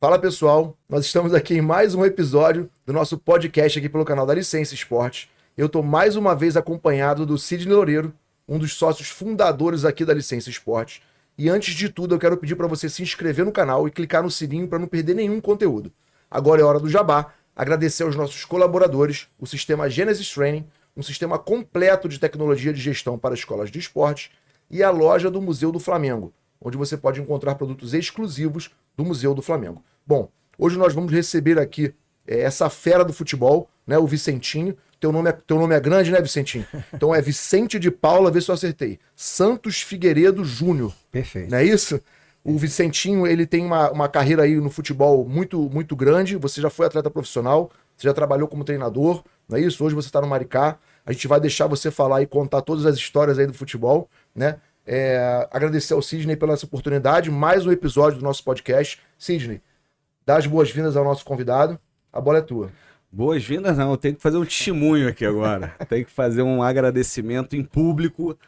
Fala pessoal, nós estamos aqui em mais um episódio do nosso podcast aqui pelo canal da Licença Esporte. Eu estou mais uma vez acompanhado do Sidney Loureiro, um dos sócios fundadores aqui da Licença Esporte. E antes de tudo, eu quero pedir para você se inscrever no canal e clicar no sininho para não perder nenhum conteúdo. Agora é hora do jabá. Agradecer aos nossos colaboradores, o sistema Genesis Training, um sistema completo de tecnologia de gestão para escolas de esporte, e a loja do Museu do Flamengo, onde você pode encontrar produtos exclusivos do Museu do Flamengo. Bom, hoje nós vamos receber aqui essa fera do futebol, né, o Vicentinho. Teu nome é grande, né, Vicentinho? Então é Vicente de Paula, vê se eu acertei. Santos Figueiredo Júnior. Perfeito. Não é isso? O Vicentinho, ele tem uma carreira aí no futebol muito grande. Você já foi atleta profissional, você já trabalhou como treinador, não é isso? Hoje você está no Maricá. A gente vai deixar você falar e contar todas as histórias aí do futebol, né? Agradecer ao Sidney pela essa oportunidade, mais um episódio do nosso podcast. Sidney, dá as boas-vindas ao nosso convidado. A bola é tua. Boas-vindas não, eu tenho que fazer um testemunho aqui agora. Tenho que fazer um agradecimento em público.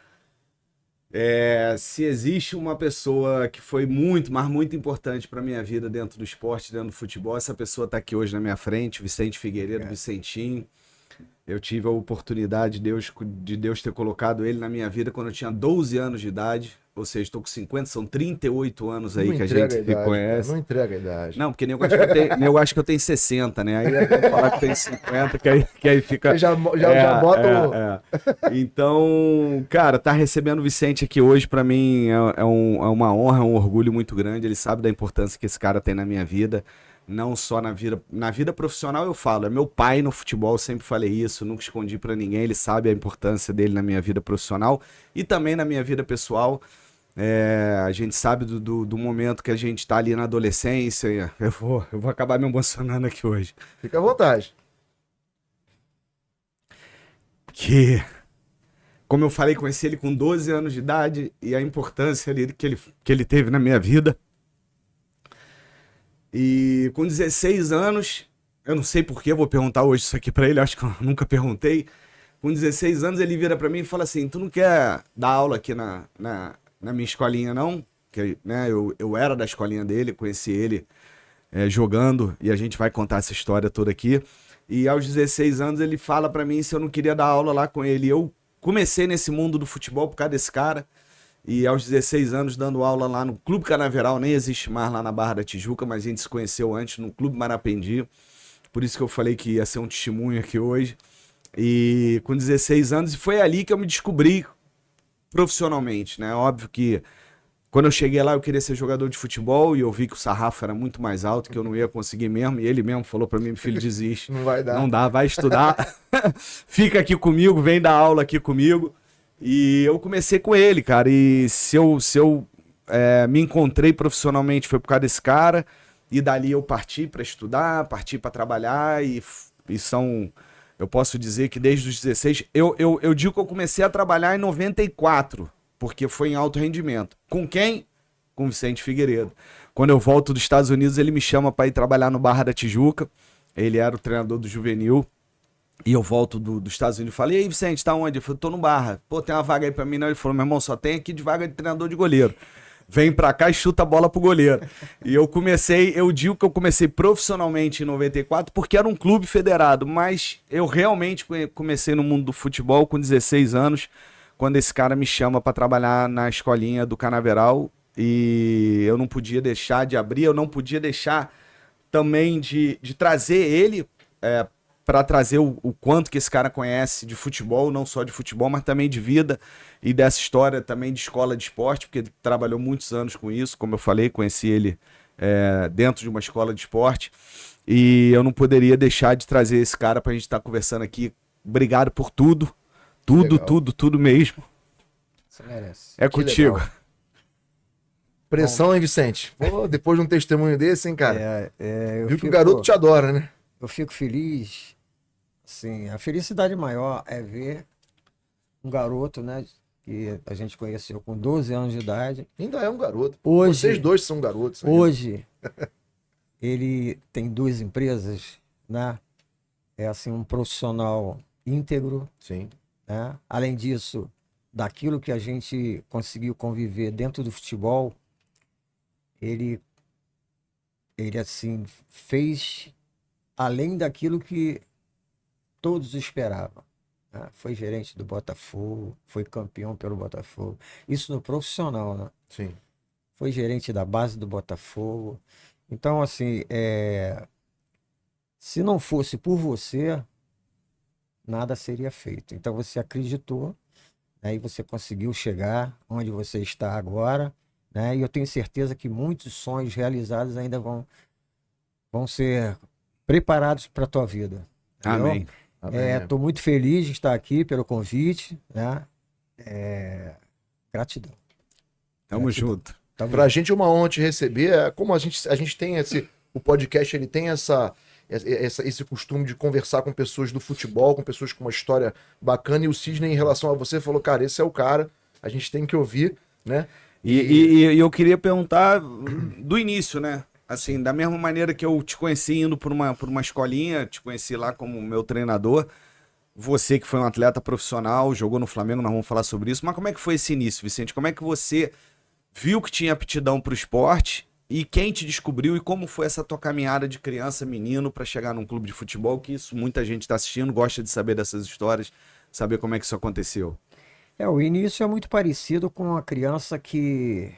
Se existe uma pessoa que foi muito, mas muito importante para minha vida dentro do esporte, dentro do futebol, essa pessoa está aqui hoje na minha frente, Vicente Figueiredo, Vicentinho. Eu tive a oportunidade de Deus ter colocado ele na minha vida quando eu tinha 12 anos de idade. Ou seja, estou com 50, são 38 anos aí que a gente se conhece. Não entrega a idade. Não, porque eu acho que eu tenho 60, né? Aí eu vou falar que eu tenho 50, que aí fica... Você já bota Então, cara, tá recebendo o Vicente aqui hoje, pra mim, é uma honra, é um orgulho muito grande. Ele sabe da importância que esse cara tem na minha vida. Não só na vida profissional eu falo, é meu pai no futebol, eu sempre falei isso, nunca escondi pra ninguém, ele sabe a importância dele na minha vida profissional e também na minha vida pessoal. A gente sabe do momento que a gente tá ali na adolescência. Eu vou acabar me emocionando aqui hoje. Fica à vontade. Como eu falei, conheci ele com 12 anos de idade e a importância ali que ele teve na minha vida. E com 16 anos, eu não sei porquê, vou perguntar hoje isso aqui pra ele, acho que eu nunca perguntei. Com 16 anos ele vira pra mim e fala assim, tu não quer dar aula aqui na minha escolinha não? Que, né, eu era da escolinha dele, conheci ele jogando e a gente vai contar essa história toda aqui. E aos 16 anos ele fala pra mim se eu não queria dar aula lá com ele. Eu comecei nesse mundo do futebol por causa desse cara. E aos 16 anos dando aula lá no Clube Canaveral, nem existe mais lá na Barra da Tijuca, mas a gente se conheceu antes no Clube Marapendi. Por isso que eu falei que ia ser um testemunho aqui hoje. E com 16 anos, foi ali que eu me descobri profissionalmente, né? Óbvio que quando eu cheguei lá eu queria ser jogador de futebol e eu vi que o sarrafo era muito mais alto, que eu não ia conseguir mesmo. E ele mesmo falou pra mim, filho, desiste. Não vai dar. Não dá, vai estudar. Fica aqui comigo, vem dar aula aqui comigo. E eu comecei com ele, cara, e se eu me encontrei profissionalmente foi por causa desse cara, e dali eu parti para estudar, parti para trabalhar, e eu posso dizer que desde os 16, eu digo que eu comecei a trabalhar em 94, porque foi em alto rendimento. Com quem? Com o Vicente Figueiredo. Quando eu volto dos Estados Unidos, ele me chama para ir trabalhar no Barra da Tijuca, ele era o treinador do juvenil. E eu volto dos Estados Unidos e falei, e aí, Vicente, tá onde? Eu falei, tô no Barra. Pô, tem uma vaga aí pra mim, não? Ele falou, meu irmão, só tem aqui de vaga de treinador de goleiro. Vem pra cá e chuta a bola pro goleiro. E eu digo que eu comecei profissionalmente em 94 porque era um clube federado, mas eu realmente comecei no mundo do futebol com 16 anos, quando esse cara me chama pra trabalhar na escolinha do Canaveral, e eu não podia deixar de abrir, eu não podia deixar também de trazer ele para trazer o quanto que esse cara conhece de futebol, não só de futebol, mas também de vida e dessa história também de escola de esporte, porque ele trabalhou muitos anos com isso, como eu falei, conheci ele dentro de uma escola de esporte, e eu não poderia deixar de trazer esse cara pra gente estar conversando aqui. Obrigado por tudo, tudo mesmo. Você merece. É Que contigo. legal. Pressão, hein, Vicente? Pô, depois de um testemunho desse, hein, cara? Viu que o garoto te adora, né? Eu fico feliz. Assim, a felicidade maior é ver um garoto, né, que a gente conheceu com 12 anos de idade. Ainda é um garoto. Hoje, vocês dois são garotos. Hoje, ele tem 2 empresas, né? É assim, um profissional íntegro. Sim. Né? Além disso, daquilo que a gente conseguiu conviver dentro do futebol, ele ele assim fez além daquilo que todos esperavam, né? Foi gerente do Botafogo, foi campeão pelo Botafogo. Isso no profissional, né? Sim. Foi gerente da base do Botafogo. Então, assim, se não fosse por você, nada seria feito. Então, você acreditou, né? E você conseguiu chegar onde você está agora, né? E eu tenho certeza que muitos sonhos realizados ainda vão ser preparados para a tua vida. Entendeu? Amém. Amém. Estou muito feliz de estar aqui pelo convite, né? Gratidão. Tamo Gratidão. junto. Pra gente é uma honra te receber. Como a gente tem o podcast, ele tem esse costume de conversar com pessoas do futebol, com pessoas com uma história bacana, e o Sidney, em relação a você, falou, cara, esse é o cara, a gente tem que ouvir, né? E eu queria perguntar do início, né? Assim, da mesma maneira que eu te conheci indo por uma escolinha, te conheci lá como meu treinador, você que foi um atleta profissional, jogou no Flamengo, nós vamos falar sobre isso, mas como é que foi esse início, Vicente? Como é que você viu que tinha aptidão pro esporte e quem te descobriu e como foi essa tua caminhada de criança, menino, para chegar num clube de futebol, que isso muita gente está assistindo, gosta de saber dessas histórias, saber como é que isso aconteceu. O início é muito parecido com a criança que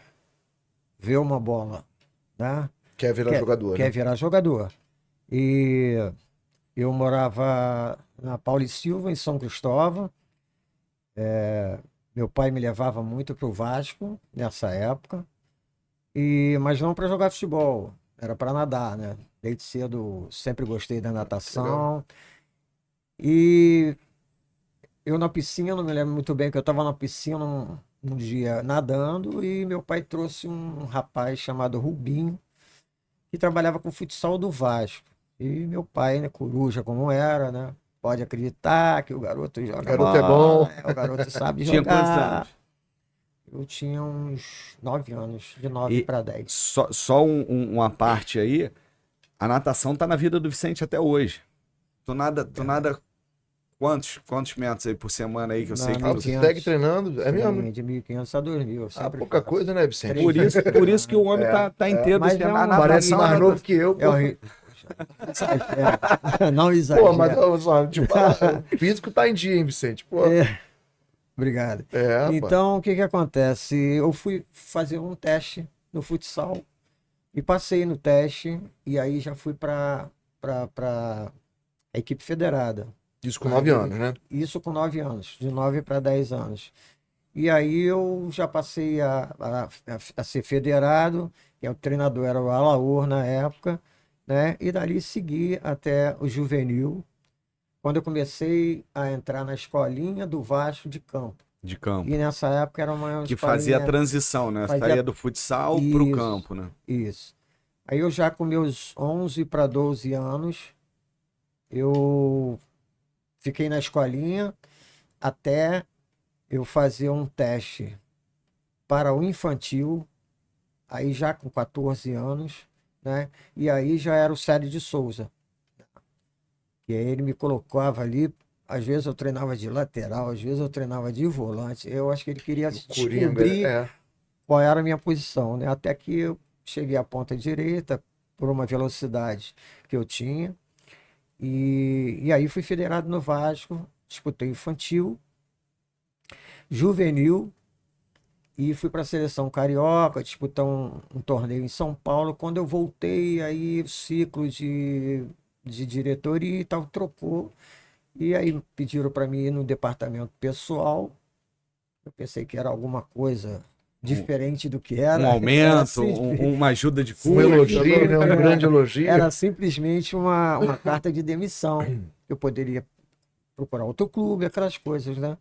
vê uma bola, né? Quer virar jogador, Quer né? virar jogador. E eu morava na Paulo e Silva, em São Cristóvão. Meu pai me levava muito para o Vasco nessa época, mas não para jogar futebol, era para nadar, né? Desde cedo sempre gostei da natação. E eu na piscina, não me lembro muito bem que eu estava na piscina um dia nadando e meu pai trouxe um rapaz chamado Rubinho, que trabalhava com futsal do Vasco. E meu pai, né, coruja como era, né? Pode acreditar que o garoto joga O garoto é bola, bom. o garoto sabe Tinha quantos jogar. anos? Eu tinha uns 9 anos, de 9 E para 10. só uma parte aí, a natação tá na vida do Vicente até hoje. Tu nada quantos metros aí por semana aí que eu sei que Ah, Não, você 1.500. segue treinando? É mesmo? Sim, de 1.500 a 2.000. Eu Ah, sempre pouca faço. coisa, né, Vicente? por isso que o homem tá inteiro Mas desse é a um- Parece natação, mais né? novo que eu, É pô. horrível. Exagera. Não Pô, exagera. mas só, te falar, o físico tá em dia, hein, Vicente? Pô. Obrigado. Rapaz. Então, o que que acontece? Eu fui fazer um teste no futsal e passei no teste e aí já fui para a equipe federada. Isso com 9 anos, né? Isso com 9 anos, de 9 para 10 anos. E aí eu já passei a ser federado, que o treinador era o Alaor na época, né? E dali segui até o juvenil, quando eu comecei a entrar na escolinha do Vasco de Campo. De campo. E nessa época era uma Que fazia a escolinha... transição, né? fazia- Saía do futsal pro Isso. campo, né? Isso. Aí eu já com meus 11 para 12 anos, eu fiquei na escolinha até eu fazer um teste para o infantil, aí já com 14 anos, né? E aí já era o Célio de Souza. E aí ele me colocava ali, às vezes eu treinava de lateral, às vezes eu treinava de volante. Eu acho que ele queria Coringa, descobrir qual era a minha posição, né? Até que eu cheguei à ponta direita por uma velocidade que eu tinha. E aí fui federado no Vasco, disputei infantil, juvenil e fui para a seleção carioca, disputar um torneio em São Paulo. Quando eu voltei, aí o ciclo de diretoria e tal trocou. E aí pediram para mim ir no departamento pessoal. Eu pensei que era alguma coisa diferente do que era. Um aumento, Era uma ajuda de Um custo. elogio, né? Um grande elogio. Era simplesmente uma carta de demissão. Eu poderia procurar outro clube, aquelas coisas, né?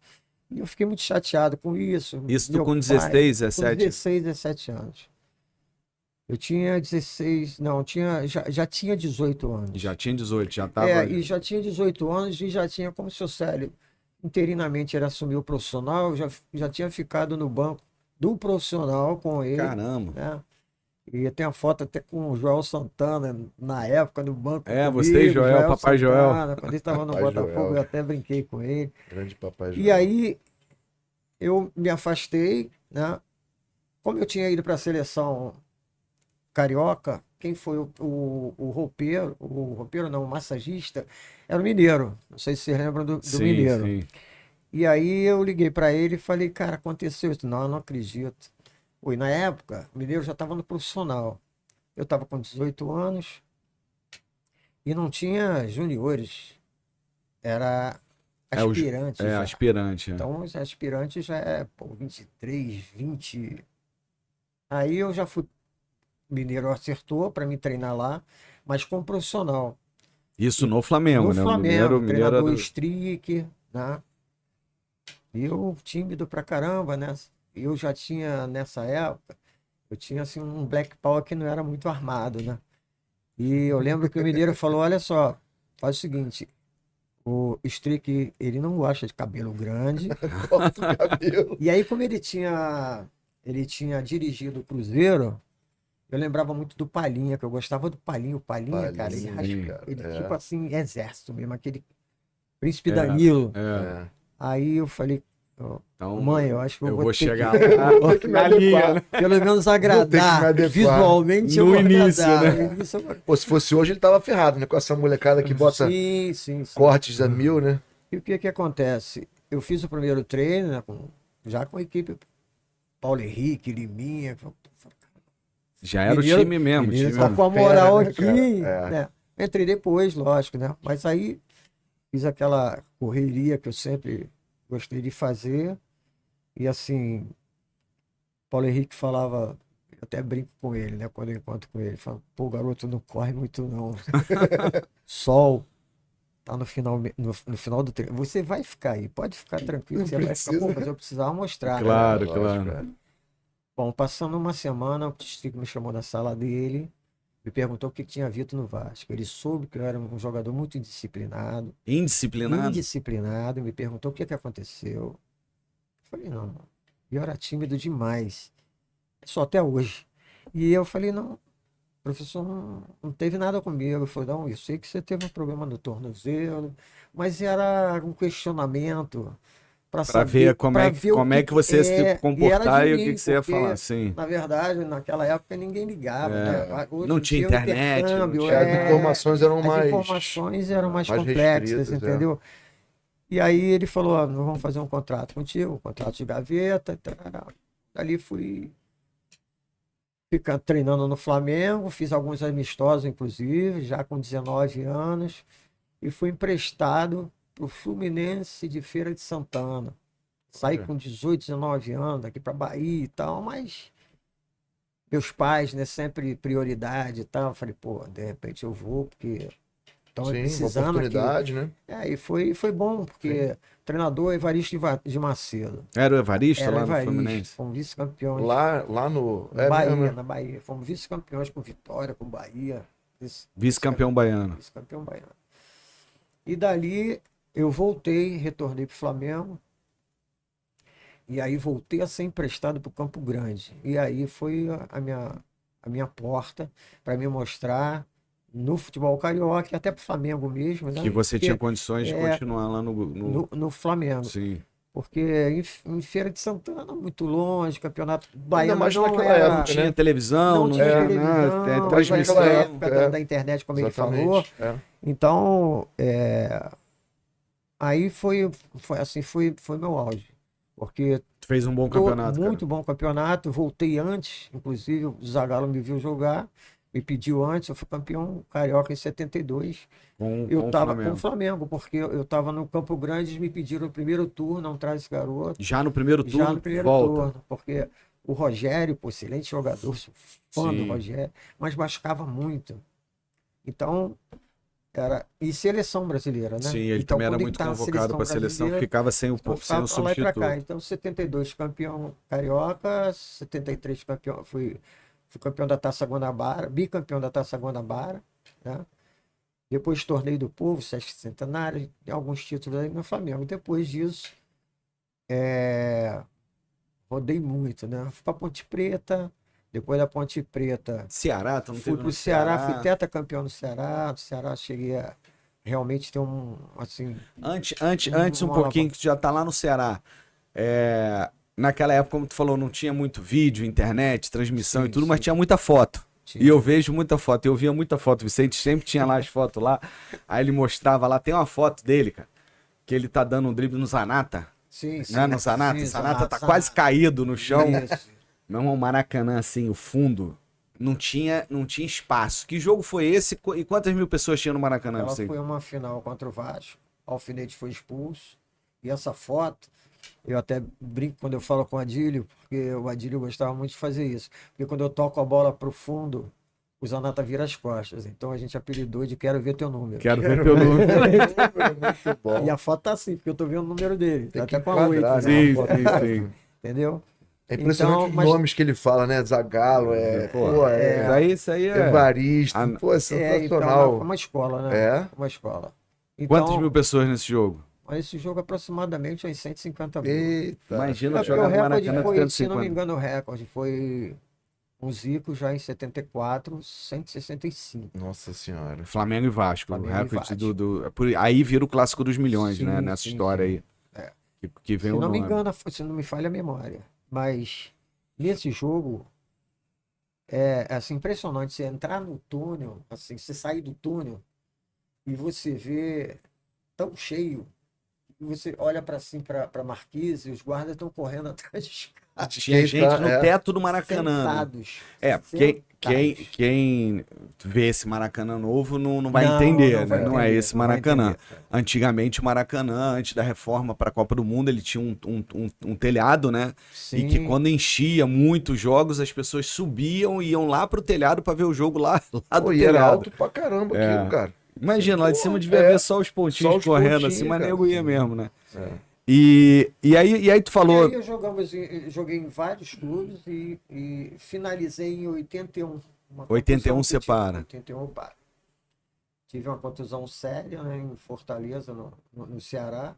E eu fiquei muito chateado com isso. Isso tu Meu com pai, 16, com 17? 16, 17 anos. Eu tinha 16, não, já tinha 18 anos. Já tinha 18, já tava. E já tinha 18 anos e já tinha, como o seu Célio interinamente ele assumiu o profissional, eu já tinha ficado no banco do profissional com ele, Caramba. né? E tem a foto até com o Joel Santana, na época, no banco Você e Joel, Papai Joel. Quando ele estava no Papai Botafogo, Joel. eu até brinquei com ele. Grande papai E aí eu me afastei, né? Como eu tinha ido para a seleção carioca, quem foi o roupeiro não, o massagista, era o Mineiro. Não sei se vocês lembram do Sim, Mineiro. sim. E aí eu liguei para ele e falei, cara, aconteceu isso. Não, eu não acredito. E na época, o Mineiro já estava no profissional. Eu estava com 18 anos e não tinha juniores. Era aspirante já. Aspirante. É. Então, os aspirantes já é 23, 20. Aí eu já fui. O Mineiro acertou para me treinar lá, mas como profissional. Isso no Flamengo, No né? Flamengo, O Mineiro era treinador do... Strick, né? E eu tímido pra caramba, né? Eu já tinha, nessa época, eu tinha assim um black power que não era muito armado, né? E eu lembro que o Mineiro falou, olha só, faz o seguinte, o Strick, ele não gosta de cabelo grande. Corta o cabelo. E aí, como ele tinha dirigido o Cruzeiro, eu lembrava muito do Palhinha, que eu gostava do Palhinha. O Palhinha, cara, ele, Palhinha, cara, ele é. tipo assim, exército mesmo, aquele príncipe Danilo. É. Aí eu falei, Então, mãe, eu acho que eu vou ter chegar que, lá Vou ter que me na linha, adequar. né? pelo menos Vou ter que me agradar. adequar. Visualmente eu No vou início, agradar. né? No início eu vou- Pô, se fosse hoje, ele tava ferrado, né? Com essa molecada que bota Sim, sim, sim. cortes a 1000, né? E o que que acontece? Eu fiz o primeiro treino, né, já com a equipe Paulo Henrique, Liminha. Já era Mineiro- o time mesmo. Mineiro time tá mesmo. com a moral Fera, né, aqui, cara? É. né? Entrei depois, lógico, né? Mas aí fiz aquela correria que eu sempre gostei de fazer. E assim, Paulo Henrique falava, eu até brinco com ele, né? Quando eu encontro com ele, fala, pô, garoto, não corre muito não. Sol, tá no final do treino. Você vai ficar aí, pode ficar tranquilo, Não você vai ficar, precisa. pô, mas eu precisava mostrar. né? Claro, Lógico, claro. é. Bom, passando uma semana, o Tistrico me chamou na sala dele, me perguntou o que tinha visto no Vasco. Ele soube que eu era um jogador muito indisciplinado, Indisciplinado? e me perguntou o que que aconteceu. Eu falei, não, eu era tímido demais, só até hoje. E eu falei, não, professor, não teve nada comigo. Ele falou, não, eu sei que você teve um problema no tornozelo, mas era um questionamento para Pra ver como pra é, ver o como é que você ia se e era comportar de e o mim, que você ia porque, falar, sim. na verdade, naquela época ninguém ligava, né? Hoje Não em tinha dia o internet, não intercâmbio tinha- As informações eram as mais. informações eram mais mais complexas, restritas, entendeu? E aí ele falou, ó, nós vamos fazer um contrato contigo, um contrato de gaveta, tarará. Ali fui ficar treinando no Flamengo, fiz alguns amistosos, inclusive, já com 19 anos, e fui emprestado para o Fluminense de Feira de Santana. Saí Olha. com 18, 19 anos, daqui para Bahia e tal, mas meus pais, né, sempre prioridade e tal. Eu falei, pô, de repente eu vou, porque estão Sim, uma precisando aqui. oportunidade, né? E foi bom, porque o treinador Evaristo de Macedo. Era o Evaristo Era lá no Evaristo, Fluminense? fomos vice-campeões. Lá no. Na É Bahia, mesmo, né? na Bahia. Fomos vice-campeões com Vitória, com Bahia. Vice-campeão baiano. Vice-campeão baiano. E dali eu voltei, retornei para o Flamengo. E aí voltei a ser emprestado para o Campo Grande. E aí foi a minha porta para me mostrar no futebol carioca e até para o Flamengo mesmo, né? Que você Porque tinha condições de continuar lá no... no Flamengo. Sim. Porque em Feira de Santana, muito longe, campeonato Ainda baiano mais não naquela era, Não época, tinha né? televisão, não tinha tinha televisão, nada, mas naquela transmissão. época é. da internet, como ele Exatamente. falou. É. Então, aí foi assim, foi meu auge. Porque Tu fez um bom campeonato, cara. muito bom campeonato, voltei antes, inclusive o Zagallo me viu jogar, me pediu antes, eu fui campeão carioca em 72. Eu Com o estava com Flamengo. o Flamengo, porque eu estava no Campo Grande, eles me pediram no primeiro turno, não traz esse garoto. Já no primeiro turno, Já no primeiro volta. turno, porque o Rogério, pô, excelente jogador, sou fã do Sim. Rogério, mas machucava muito. Então, e seleção brasileira, né? Sim, ele Então, também era quando muito tá na convocado para a seleção, brasileira, ficava sem o, então sem o ficava pra lá e pra cá. substituto. Então, 72 campeão carioca, 73 campeão, fui campeão da Taça Guanabara, bicampeão da Taça Guanabara, né? Depois torneio do Povo, Sesc Centenário, alguns títulos aí no Flamengo. Depois disso, rodei muito, né? Fui para Ponte Preta, depois da Ponte Preta Ceará, tu não fui teve para no o Ceará, fui tetracampeão no Ceará. No Ceará cheguei a realmente ter assim... Antes um uma pouquinho, que tu já tá lá no Ceará. Naquela época, como tu falou, não tinha muito vídeo, internet, transmissão Sim, e tudo, mas sim. tinha muita foto. E eu vejo muita foto, eu via muita foto. O Vicente sempre tinha lá as fotos lá. Aí ele mostrava lá, tem uma foto dele, cara, que ele tá dando um drible no Zanata. Sim, sim. Né? No Zanata. Sim, Zanata tá Zanata. quase caído no chão. Isso. Meu irmão, Maracanã, assim, o fundo, não tinha espaço. Que jogo foi esse e quantas mil pessoas tinha no Maracanã, Ela Vicente? foi uma final contra o Vasco. O Alfinete foi expulso. E essa foto, eu até brinco quando eu falo com o Adílio, porque o Adílio gostava muito de fazer isso. Porque quando eu toco a bola pro fundo, o Zanata vira as costas. Então a gente apelidou de Quero Ver Teu Número. Quero ver teu número. Muito bom. E a foto tá assim, porque eu tô vendo o número dele. Tem Tá que até com a 8, enquadrar, né? né? Sim, Foto. sim, sim. Entendeu? É impressionante Então, os mas- nomes que ele fala, né? Zagallo, Isso aí é... Evaristo, Ah, pô, é Então é sensacional. uma escola, né? É? Uma escola. Quantas Então, mil pessoas nesse jogo? esse jogo aproximadamente uns 150 mil. Eita. Imagina É porque jogar o no recorde Maracanã foi, com se não me 150. engano, o recorde foi um Zico já em 74, 165. Nossa senhora. Flamengo e Vasco. Flamengo O e recorde Vasco. aí vira o clássico dos milhões, Sim, né? Nessa sim, história sim. aí. É. Que vem Se o não me nome. engano, se não me falha a memória. Mas nesse jogo é assim, impressionante você entrar no túnel, assim, você sair do túnel e você vê tão cheio. E você olha para cima, para Marquise, e os guardas estão correndo atrás dos caras. Tinha Quem gente tá- no é. teto do Maracanã. Né? Sentados. É, quem Sentados. vê esse Maracanã novo não vai Não, entender, não né? vai Não é entender, esse não vai Maracanã. entender. Antigamente o Maracanã, antes da reforma para a Copa do Mundo, ele tinha um telhado, né? E que Sim. quando enchia muitos jogos, as pessoas subiam e iam lá pro telhado para ver o jogo lá do Pô, e era telhado. alto pra caramba É. aquilo, cara. Imagina, lá de cima Porra, devia ver só os pontinhos só os correndo pontinhos, assim, mas cara. nego ia mesmo, né? É. E aí tu E falou. aí eu joguei em vários clubes e finalizei em 81. Uma 81 contusão você que tive. para. 81 eu paro. Tive uma contusão séria, né, em Fortaleza, no Ceará,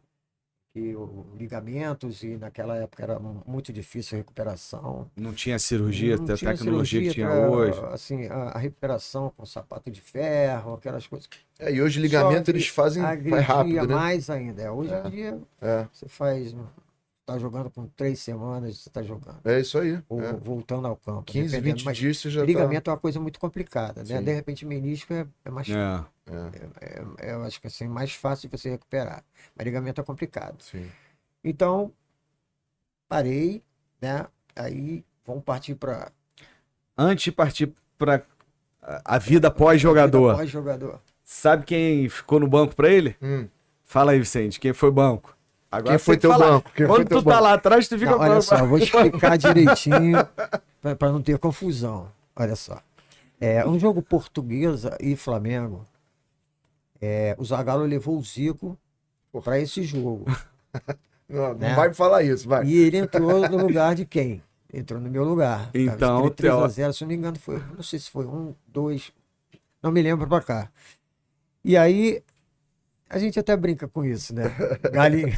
que ligamentos, e naquela época era muito difícil a recuperação. Não tinha cirurgia, Não a tinha tecnologia que tinha cirurgia pra, hoje. assim, a recuperação com sapato de ferro, aquelas coisas. É, e hoje ligamento Só eles que faz agredia rápido, né? mais ainda. Hoje em dia É. você faz, tá jogando com 3 semanas, você tá jogando. É isso aí. Ou É. voltando ao campo. 15, dependendo, 20 mas dias você já ligamento é uma coisa muito complicada, né? Sim. De repente menisco é mais, É. tá. É, eu acho que assim, mais fácil de você recuperar. Mas ligamento é complicado. sim. Então, parei, né? Aí vamos partir para Antes de partir para a vida pós-jogador, pós-jogador. sabe quem ficou no banco pra ele? Hum. Fala aí, Vicente, quem foi banco? Agora Quem você foi tem que teu falar. banco? Quem Quando foi teu tu tá banco? lá atrás, tu fica Não, olha falando. só, eu vou explicar direitinho para não ter confusão. Olha só. Um jogo Portuguesa e Flamengo. O Zagallo levou o Zico para esse jogo. Não Né? vai me falar isso, vai. E ele entrou no lugar de quem? Entrou no meu lugar. Então, Tava 3-0, se não me engano, foi. Não sei se foi 2. Não me lembro pra cá. E aí, a gente até brinca com isso, né? Galinho.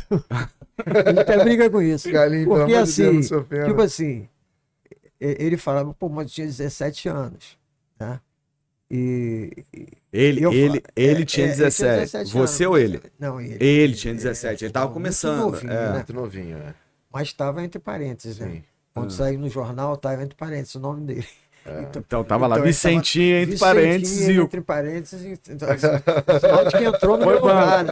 A gente até brinca com isso. Galinho, pelo Porque amor de Deus, assim, não se ofenda. tipo assim, ele falava, pô, mas eu tinha 17 anos, né? E Ele, eu ele, fa- ele é, tinha é, ele 17. Você anos. ou ele? Não, ele. Ele tinha 17. Ele tava muito começando. novinho, É. né? Muito novinho, é. Mas estava entre parênteses, né? Sim. Quando saiu no jornal, estava entre parênteses o nome dele. Então tava lá, Então, ele Vicentinho, tava entre parênteses, Vicentinho, e o entre parênteses. Então, sinal de que entrou no meu lugar, né?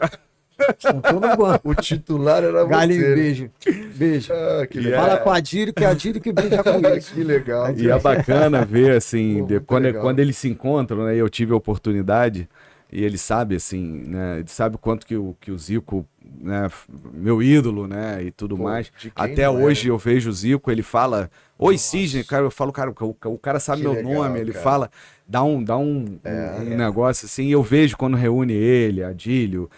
Entrou no banco. O titular era Galinho, você. né? beijo. Beijo. Ah, que E legal. Fala com a Adílio, que é a Adílio que brinca com isso. Que legal. E é bacana ver, assim, Pô, muito quando, legal. quando eles se encontram, né? Eu tive a oportunidade, e ele sabe, assim, né? Ele sabe quanto que o Zico, né? Meu ídolo, né? E tudo Pô, mais. de quem Até não é, hoje né? eu vejo o Zico, ele fala, oi Cisne, cara, eu falo, cara, o cara sabe Que meu legal, nome, ele cara. fala, dá um negócio assim, e eu vejo quando reúne ele, Adílio,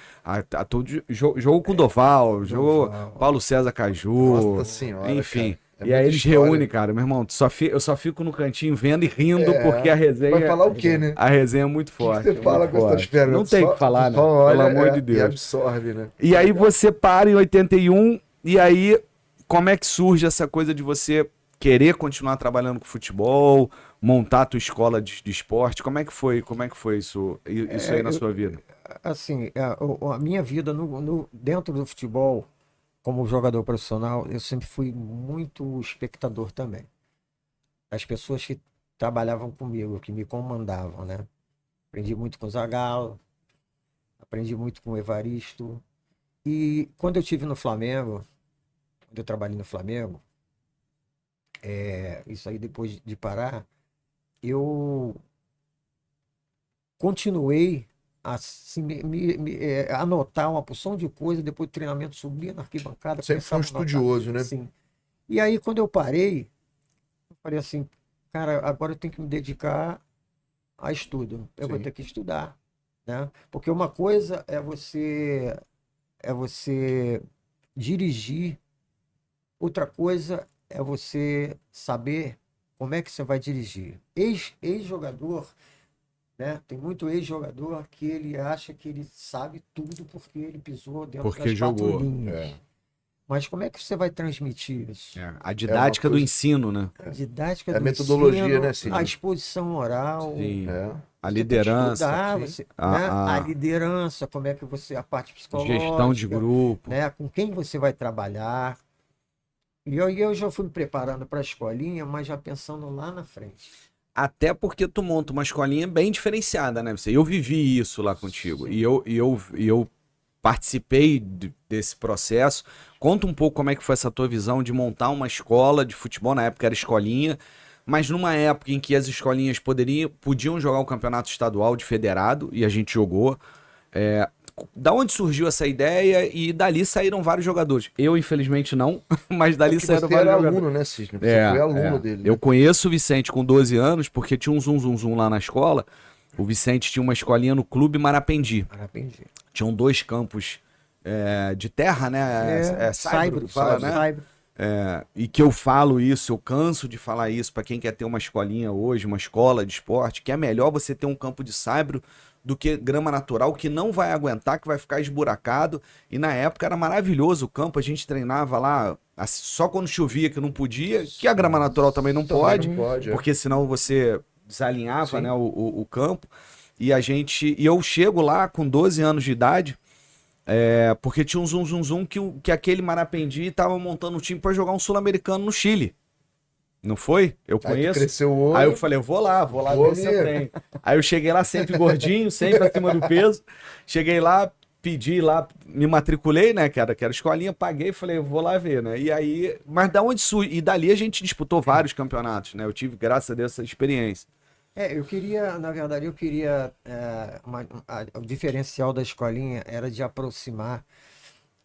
jogo com o Doval, jogo Paulo César Caju, Nossa senhora, enfim. cara. É E aí muita eles história. reúnem, cara, meu irmão, eu só fico no cantinho vendo e rindo, É. porque a resenha. Vai falar o quê, né? A resenha é muito O forte. que você fala muito com essas forte. férias? Não tem o que falar, né? Só olha, Pelo amor de E Deus. absorve, né? E aí você para em 81, e aí como é que surge essa coisa de você querer continuar trabalhando com futebol, montar a tua escola de esporte? Como é que foi isso aí na sua vida? Assim, a minha vida dentro do futebol, como jogador profissional, eu sempre fui muito espectador também. As pessoas que trabalhavam comigo, que me comandavam, né? Aprendi muito com o Zagallo, aprendi muito com o Evaristo. E quando eu estive no Flamengo, quando eu trabalhei no Flamengo, isso aí depois de parar, eu continuei a assim, anotar uma porção de coisa, depois do treinamento subia na arquibancada, Sempre foi um começava a anotar. estudioso, né? Sim. E aí, quando eu parei, eu falei assim, cara, agora eu tenho que me dedicar a estudo. Eu vou Sim. ter que estudar, né? Porque uma coisa é você dirigir, outra coisa é você saber como é que você vai dirigir. Ex-jogador, né? Tem muito ex-jogador que ele acha que ele sabe tudo porque ele pisou dentro Porque das quatro jogou. linhas. Mas como é que você vai transmitir isso? A didática do coisa- ensino, né? A didática É a do metodologia, ensino, né, Sidney? a exposição oral, Sim. É. A você tem que liderança, estudar, sim. você, né? A- A liderança, como é que você, a parte gestão de psicológica, grupo. né? Com quem você vai trabalhar. E eu já fui me preparando para a escolinha, mas já pensando lá na frente. Até porque tu monta uma escolinha bem diferenciada, né? Eu vivi isso lá contigo. Sim. E eu participei desse processo. Conta um pouco como é que foi essa tua visão de montar uma escola de futebol. Na época era escolinha, mas numa época em que as escolinhas podiam jogar o campeonato estadual de federado, e a gente jogou. Da onde surgiu essa ideia? E dali saíram vários jogadores. Eu, infelizmente, não, mas dali Porque saíram você vários era jogadores. aluno, né, Sidney? Você foi aluno dele, né? Eu conheço o Vicente com 12 anos, porque tinha um zum lá na escola. O Vicente tinha uma escolinha no Clube Marapendi. Marapendi. Tinham 2 campos de terra, né? Saibro que fala, né? Saibro. E que eu falo isso, eu canso de falar isso para quem quer ter uma escolinha hoje, uma escola de esporte, que é melhor você ter um campo de saibro do que grama natural, que não vai aguentar, que vai ficar esburacado. E na época era maravilhoso o campo, a gente treinava lá só quando chovia, que não podia, que a grama natural também não Também pode, não pode, porque senão você desalinhava, Sim. né, o campo. E eu chego lá com 12 anos de idade, porque tinha um zum que aquele Marapendi tava montando um time para jogar um sul-americano no Chile. Não foi? Eu Aí tu conheço. cresceu o olho. Aí eu falei, eu vou lá Vou ver se eu mesmo. tenho. Aí eu cheguei lá sempre gordinho, sempre acima do peso. Cheguei lá, pedi lá, me matriculei, né, que era escolinha, paguei, falei, eu vou lá ver, né? E aí, mas da onde surge? E dali a gente disputou vários campeonatos, né? Eu tive, graças a Deus, essa experiência. Na verdade, eu queria. O diferencial da escolinha era de aproximar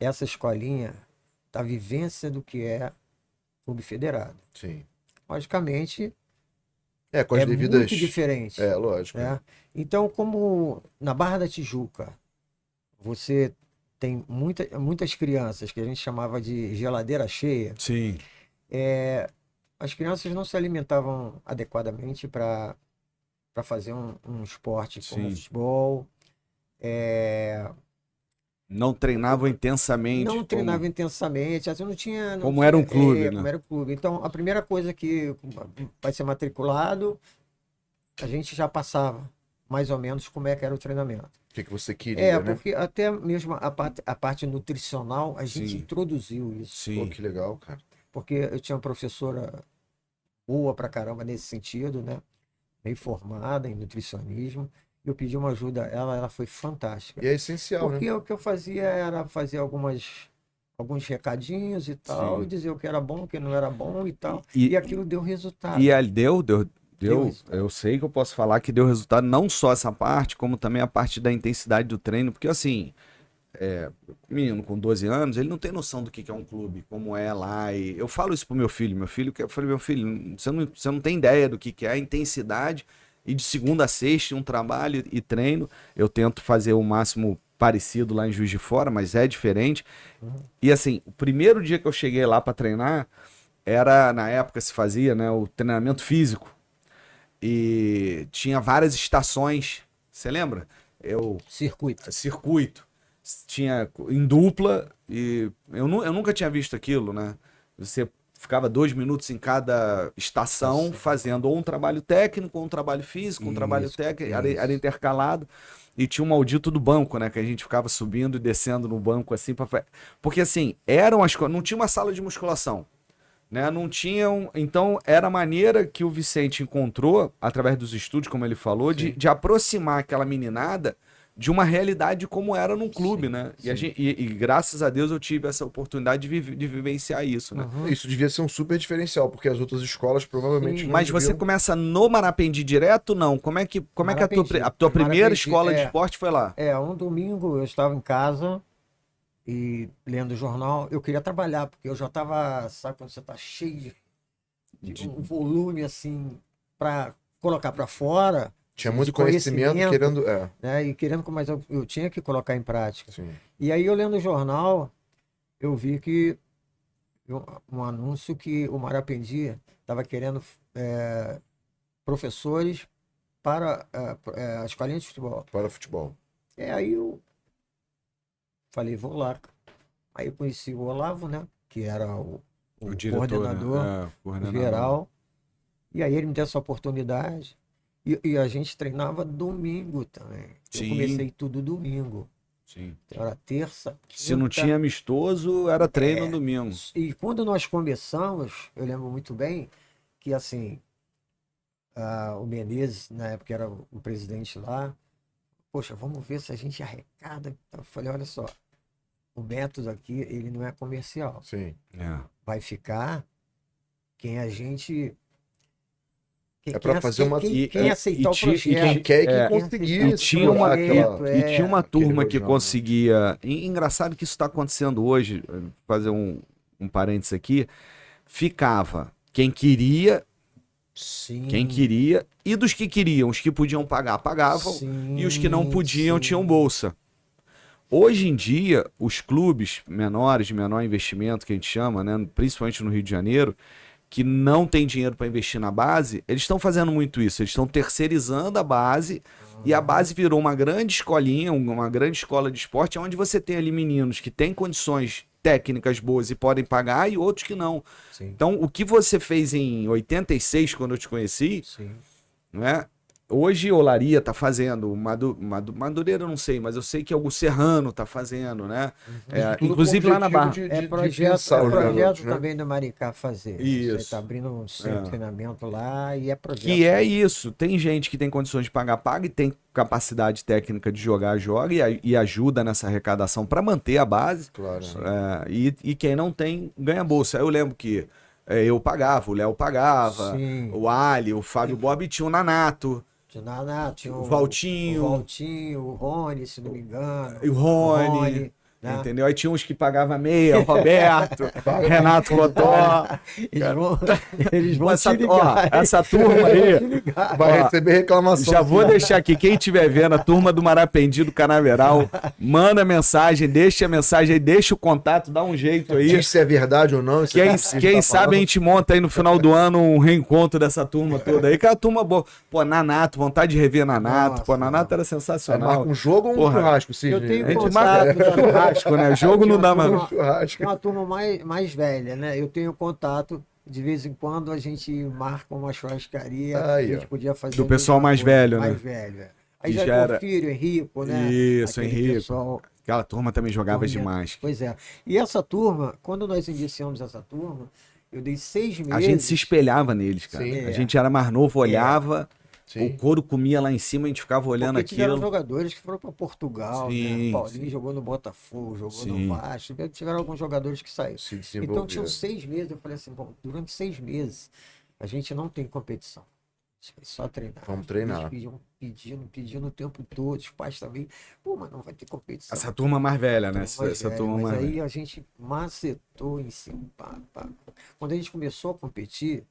essa escolinha da vivência do que é clube federado. Sim. Logicamente, Com as é devidas... muito diferente. Lógico. Né? Então, como na Barra da Tijuca, você tem muitas crianças que a gente chamava de geladeira cheia, Sim. as crianças não se alimentavam adequadamente para fazer um esporte como Sim. o futebol. Não treinavam intensamente. Não treinava intensamente, assim, não tinha. Como era um clube, né? Como era o clube. Então, a primeira coisa que vai ser matriculado, a gente já passava mais ou menos como é que era o treinamento. O que você queria, né? Porque até mesmo a parte nutricional, a gente Sim. introduziu isso. Sim. Pô, que legal, cara. Porque eu tinha uma professora boa pra caramba nesse sentido, né? Bem formada em nutricionismo. Eu pedi uma ajuda a ela, ela foi fantástica. E é essencial, Porque né? o que eu fazia era fazer alguns recadinhos e tal, Sim. e dizer o que era bom, o que não era bom e tal. E- E aquilo deu resultado. E ali deu, resultado. eu sei que eu posso falar que deu resultado, não só essa parte, como também a parte da intensidade do treino, porque assim, menino com 12 anos, ele não tem noção do que é um clube, como é lá, e eu falo isso pro meu filho, eu falei, meu filho, você não tem ideia do que é a intensidade, e de segunda a sexta, um trabalho e treino, eu tento fazer o máximo parecido lá em Juiz de Fora, mas é diferente, e assim, o primeiro dia que eu cheguei lá para treinar, na época se fazia, né, o treinamento físico, e tinha várias estações, você lembra? Circuito. Tinha em dupla, e eu nunca tinha visto aquilo, né? Você ficava 2 minutos em cada estação, fazendo ou um trabalho técnico, ou um trabalho físico, um trabalho técnico, era intercalado. E tinha o maldito do banco, né? Que a gente ficava subindo e descendo no banco, assim, porque assim, não tinha uma sala de musculação. né? Não tinham. Então, era a maneira que o Vicente encontrou, através dos estúdios, como ele falou, de aproximar aquela meninada de uma realidade como era num clube, né? E graças a Deus eu tive essa oportunidade de vivenciar isso, né? Isso devia ser um super diferencial, porque as outras escolas provavelmente não Mas você deviam... começa no Marapendi direto, não? Como é que a tua primeira Marapendi, escola de esporte foi lá? Um domingo eu estava em casa e lendo o jornal, eu queria trabalhar, porque eu já estava, sabe quando você está cheio de um volume assim, para colocar para fora. Tinha muito conhecimento querendo... Né? E querendo, mas eu tinha que colocar em prática. Sim. E aí eu lendo o jornal, eu vi que um anúncio que o Marapendi estava querendo professores para a escolinha de futebol. Para futebol. Aí eu falei, vou lá. Aí eu conheci o Olavo, né? Que era o diretor, coordenador, né? Coordenador geral. E aí ele me deu essa oportunidade. E a gente treinava domingo também. Sim. Eu comecei tudo domingo. Sim. Então era terça, Se não quinta. tinha amistoso, era treino no domingo. E quando nós começamos, eu lembro muito bem que assim, o Menezes, na época era o presidente lá, poxa, vamos ver se a gente arrecada. Eu falei, olha só, o método aqui, ele não é comercial. Sim. Vai ficar quem a gente... É para fazer uma... Quem aceitar o projeto. E quem quer que conseguir. E tinha uma turma que rojão, conseguia... Engraçado que isso está acontecendo hoje, vou fazer um parênteses aqui, ficava quem queria, e dos que queriam, os que podiam pagar, pagavam, e os que não podiam tinham bolsa. Hoje em dia, os clubes menores, de menor investimento, que a gente chama, né, principalmente no Rio de Janeiro, que não tem dinheiro para investir na base, eles estão fazendo muito isso. Eles estão terceirizando a base e a base virou uma grande escolinha, uma grande escola de esporte, onde você tem ali meninos que têm condições técnicas boas e podem pagar e outros que não. Sim. Então, o que você fez em 86, quando eu te conheci, né? Hoje Olaria tá fazendo, Madureira eu não sei, mas eu sei que o Serrano tá fazendo, né? Inclusive lá na Barra. Projeto também do Maricá fazer. Isso. Você tá abrindo um centro de treinamento lá e é projeto. Que é isso. Tem gente que tem condições de pagar, paga, e tem capacidade técnica de jogar, joga e ajuda nessa arrecadação para manter a base. Claro. E quem não tem, ganha bolsa. Eu lembro que eu pagava, o Léo pagava, o Ali, o Fábio Bob, tinha o Nanato. Tinha o Valtinho, o Rony, se não me engano. E o Rony, né? Entendeu? Aí tinha uns que pagavam meia, o Roberto, Renato Cotó. Eles vão te ligar. Essa turma aí vai receber reclamação. Já vou deixar aqui, quem estiver vendo, a turma do Marapendi do Canaveral, manda mensagem, deixa a mensagem aí, deixa o contato, dá um jeito aí. Diz se é verdade ou não. Quem sabe a gente monta aí no final do ano um reencontro dessa turma toda aí, que é a turma boa. Pô, Nanato, vontade de rever Nanato. Nossa, pô, Nanato era sensacional. Marca um jogo ou um churrasco, Sidney? Eu tenho A gente contato marca churrasco, né? Jogo não dá mais. Tem uma turma mais velha, né? Eu tenho contato, de vez em quando a gente marca uma churrascaria, a gente podia fazer... Do pessoal mais velho, né? Mais velho, Aí já era o filho, Henrico, né? Isso, Aquele Henrico. pessoal... Aquela turma também jogava demais. Pois é. E essa turma, quando nós iniciamos essa turma, eu dei 6 meses... A gente se espelhava neles, cara. Sim. A gente era mais novo, olhava... Sim. O couro comia lá em cima, a gente ficava olhando Porque tiveram aquilo. jogadores que foram para Portugal, Sim, né? Paulinho jogou no Botafogo, jogou no Vasco. Tiveram alguns jogadores que saíram. Então tinham 6 meses. Eu falei assim, bom, durante 6 meses a gente não tem competição. Só treinar. Vamos treinar. Eles pedindo o tempo todo, os pais também. Pô, mas não vai ter competição. Essa turma mais velha, né? Mas aí a gente macetou em cima. Quando a gente começou a competir,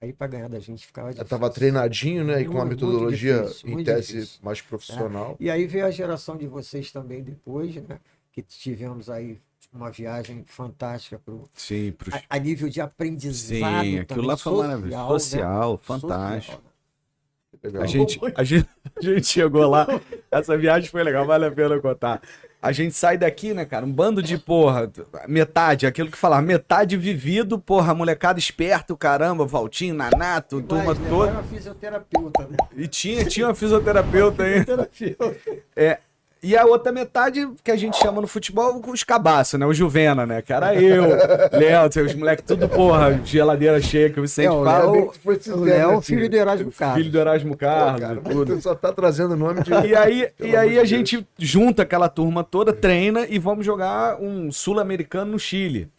aí para ganhar da gente ficava difícil. Tava treinadinho, né? E com uma metodologia difícil, em tese mais profissional. E aí veio a geração de vocês também depois, né? Que tivemos aí uma viagem fantástica a nível de aprendizado. Sim, aquilo lá foi maravilhoso. Social, né? Fantástico. Legal. A gente chegou lá, essa viagem foi legal, vale a pena contar. A gente sai daqui, né, cara, um bando de, metade, aquilo que falava, metade vivido, molecada esperto, caramba, Valtinho, Nanato, turma toda. Era uma fisioterapeuta, né? E tinha uma fisioterapeuta aí. E a outra metade, que a gente chama no futebol, os cabaços, né? O Juvena, né? Que era eu, Léo, os moleques tudo, porra, geladeira cheia, que o Vicente fala. O Léo, filho do Erasmo Carlos. Filho do Erasmo Carlos, Cara, tudo. você só tá trazendo o nome de... E aí a gente junta aquela turma toda, treina e vamos jogar um sul-americano no Chile.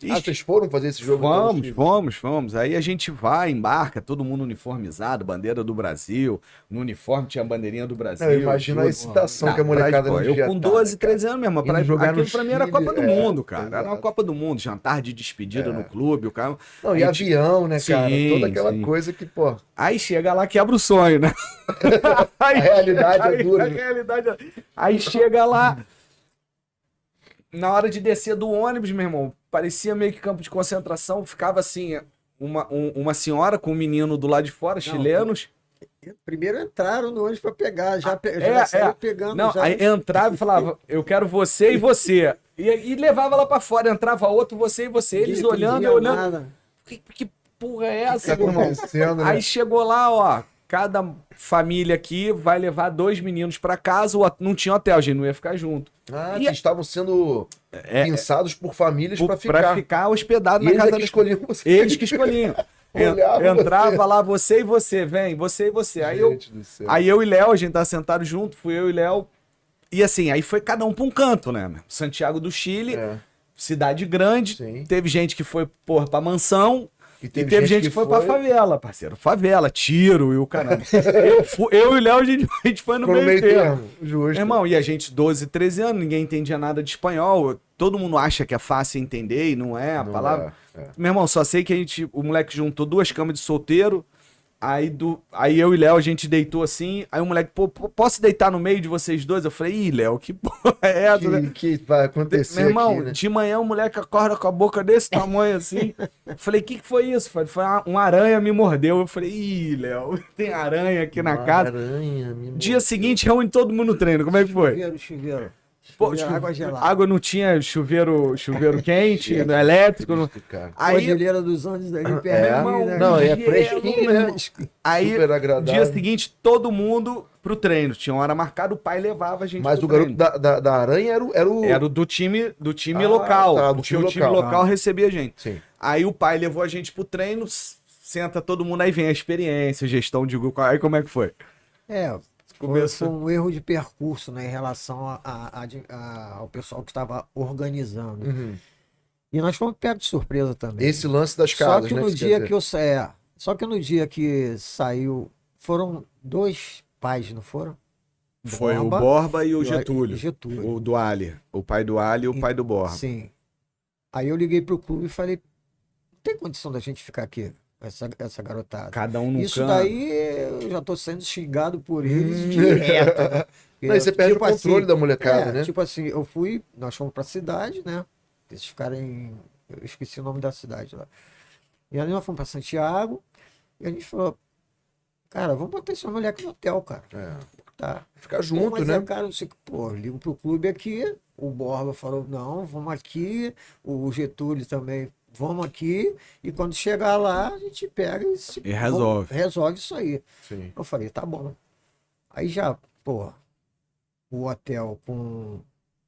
vocês foram fazer esse jogo? Vamos. Aí a gente vai, embarca, todo mundo uniformizado, bandeira do Brasil. No uniforme tinha a bandeirinha do Brasil. Não, imagina a excitação que a molecada não devia Eu com tá, 12, né, cara? 13 anos mesmo. Indo jogar no Aquilo pra mim era a Chile, Copa do Mundo, cara. Era exato. uma Copa do Mundo, jantar de despedida no clube, o cara. Não, e avião, né, cara? Sim, Toda aquela sim. coisa que, pô... Aí chega lá, quebra o sonho, né? A realidade é dura. A né? realidade é... Aí chega lá, na hora de descer do ônibus, meu irmão, parecia meio que campo de concentração, ficava assim, uma senhora com um menino do lado de fora, chilenos. Primeiro entraram no ônibus pra pegar, já É, saíram pegando. Não, já aí entrava e falava, eu quero você e você. E levava lá pra fora, entrava outro, você e você. Eles ninguém olhando, entendia eu olhando. nada. Que porra é Tá essa, meu irmão? acontecendo, né? Aí chegou lá, ó, cada família aqui vai levar 2 meninos pra casa, não tinha hotel, a gente não ia ficar junto. Ah, E- que estavam sendo pensados por famílias pra Pra ficar. ficar hospedado E na eles é casa que das escolhiam você. Eles que escolhiam. Olhava Entrava lá, você e você, vem, você e você. Gente do céu. Aí eu e Léo, a gente tá sentado junto, fui eu e Léo. E assim, aí foi cada um pra um canto, né? Meu? Santiago do Chile, É, cidade grande. sim. Teve gente que foi, porra, pra mansão. E E teve gente que foi pra favela, parceiro. Favela, tiro e o caramba. eu e o Léo, a gente foi no Ficou meio termo. Justo. Meu irmão, e a gente, 12, 13 anos, ninguém entendia nada de espanhol. Todo mundo acha que é fácil entender e não é a Não palavra. é. Meu irmão, só sei que o moleque juntou 2 camas de solteiro. Aí eu e Léo, a gente deitou assim. Aí o moleque, pô, posso deitar no meio de vocês dois? Eu falei, ih, Léo, que porra é essa? né? Que vai acontecer Meu irmão, aqui, né? de manhã o moleque acorda com a boca desse tamanho assim. Eu falei, o que foi isso? Foi uma aranha me mordeu. Eu falei, ih, Léo, tem aranha aqui na Uma casa. aranha, me Dia mordeu. seguinte, reúne todo mundo no treino. Como é que foi? Chuveiro. Pô, Água gelada. água não tinha chuveiro quente, elétrico. Triste, cara. Aí, Aí, Cordilheira dos Andes ali É, perto. né? não, é gelo, fresquinho, né? aí Super agradável. dia seguinte, todo mundo pro treino. Tinha hora marcada, o pai levava a gente Mas pro o garoto treino. da aranha era o... Era o do time Ah, local. tá, do Porque time o time local. local recebia a gente. Sim. Aí o pai levou a gente pro treino, senta todo mundo, aí vem a experiência, gestão de grupo. Aí como é que foi? Foi Começou. um erro de percurso, né, em relação ao pessoal que estava organizando. Uhum. E nós fomos pegos de surpresa também. Esse lance das Só casas, que né? no você quer dia dizer. que eu saí, só que no dia que saiu, foram 2 pais, não foram? Foi o Borba Borba e o e Getúlio. Getúlio. O do Ali. O pai do Ali e o pai do Borba. Sim. Aí eu liguei pro clube e falei, não tem condição da gente ficar aqui, essa garotada. Cada um no Isso canto. daí eu já tô sendo xingado por eles direto. Né? Não, e você perde o controle da molecada, né? Tipo assim, nós fomos pra cidade, né? Eles ficaram eu esqueci o nome da cidade lá. E aí nós fomos pra Santiago e a gente falou, cara, vamos botar esse moleque no hotel, cara. É. Tá. Ficar Pô, junto, mas né? cara, não sei o que, pô, ligo pro clube aqui, o Borba falou, não, vamos aqui, o Getúlio também, vamos aqui, e quando chegar lá, a gente pega E resolve. resolve isso aí. Sim. Eu falei, tá bom. Aí já, pô, o hotel com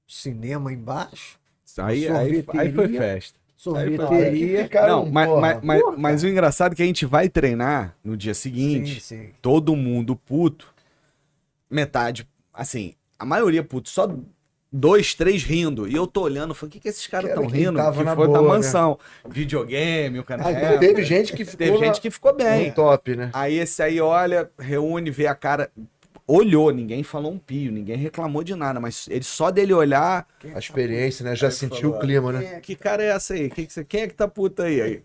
cinema embaixo, Aí foi sorveteria. festa. sorveteria. Ficaram, Não, porra. mas o engraçado é que a gente vai treinar no dia seguinte, Sim, sim. todo mundo puto, metade, assim, a maioria puto, só 2, 3 rindo. E eu tô olhando, falei, o que esses caras Que era estão quem rindo? tava Que na foi da boa, né? mansão. Videogame, o cara. Ah, teve gente que ficou Teve gente que ficou bem. no top, né? Aí esse aí olha, reúne, vê a cara, olhou, ninguém falou um pio, ninguém reclamou de nada, mas ele só dele olhar, A experiência, né? Já Aí sentiu falou, o clima, né? que cara é essa aí? Quem é que tá puta aí?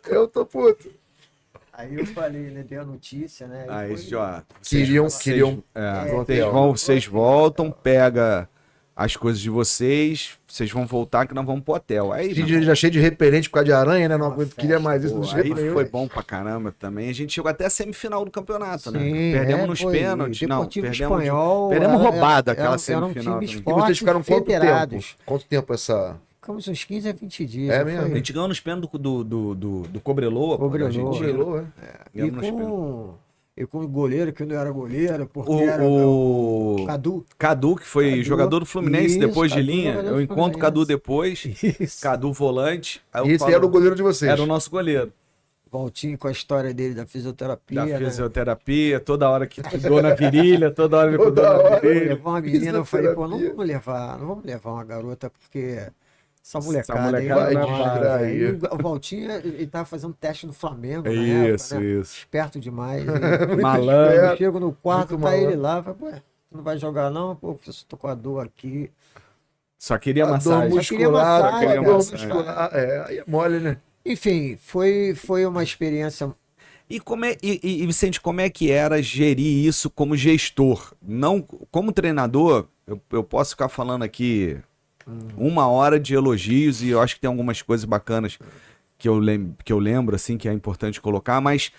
Eu tô puto. Aí eu falei, né? Dei a notícia, né? Aí, foi- ó, Queriam vocês voltam, pega as coisas de vocês vão voltar que nós vamos pro hotel. Aí, Cid já cheio de repelente por causa de aranha, né? Não Uma queria festa, mais isso. pô, Não jeito aí nenhum. foi bom pra caramba também. A gente chegou até a semifinal do campeonato, né? Sim, Perdemos nos foi. pênaltis. Não, Deportivo perdemos, Espanhol, perdemos era- roubado era- aquela era um semifinal. time também. E vocês ficaram quanto federados. tempo? Quanto tempo essa... Ficamos uns 15 a 20 dias. É não mesmo? foi? A gente ganhou nos pênaltis do Cobreloa. pô, da Cobreloa. Argentina. Cobrelou, é? E Ganhamos nos pênaltis. com E com o goleiro que não era goleiro, porque era o O Cadu. Cadu, que foi Cadu, jogador do Fluminense isso, depois de Cadu, linha. jogador Eu do encontro o Cadu Fluminense. depois. Isso. Cadu volante. Aí eu Esse falo, era o goleiro de vocês. era o nosso goleiro. Valtinho com a história dele da Da fisioterapia, né? fisioterapia, toda hora que pisou na virilha, toda hora ele Toda pisou na hora. virilha. Levou uma menina, eu falei, pô, não Fisioterapia. vamos levar uma garota, porque essa Essa molecada aí molecada não vai é mole, distrair. velho. E o Valtinho, ele tava fazendo teste no Flamengo na Isso, época, né? isso. Esperto demais. Muito Malandro. Eu esperto. chego no quarto, muito tá malandro. ele lá, fala, ué, tu não vai jogar não? Pô, professor, tô com a dor aqui. Só queria A dor massagem. Só queria muscular, massagem, a cara. dor muscular. É, aí é mole, né? Enfim, foi uma experiência. E, Vicente, como é que era gerir isso como gestor? Não, como treinador, eu posso ficar falando aqui 1 hora de elogios e eu acho que tem algumas coisas bacanas que eu lembro, assim, que é importante colocar, mas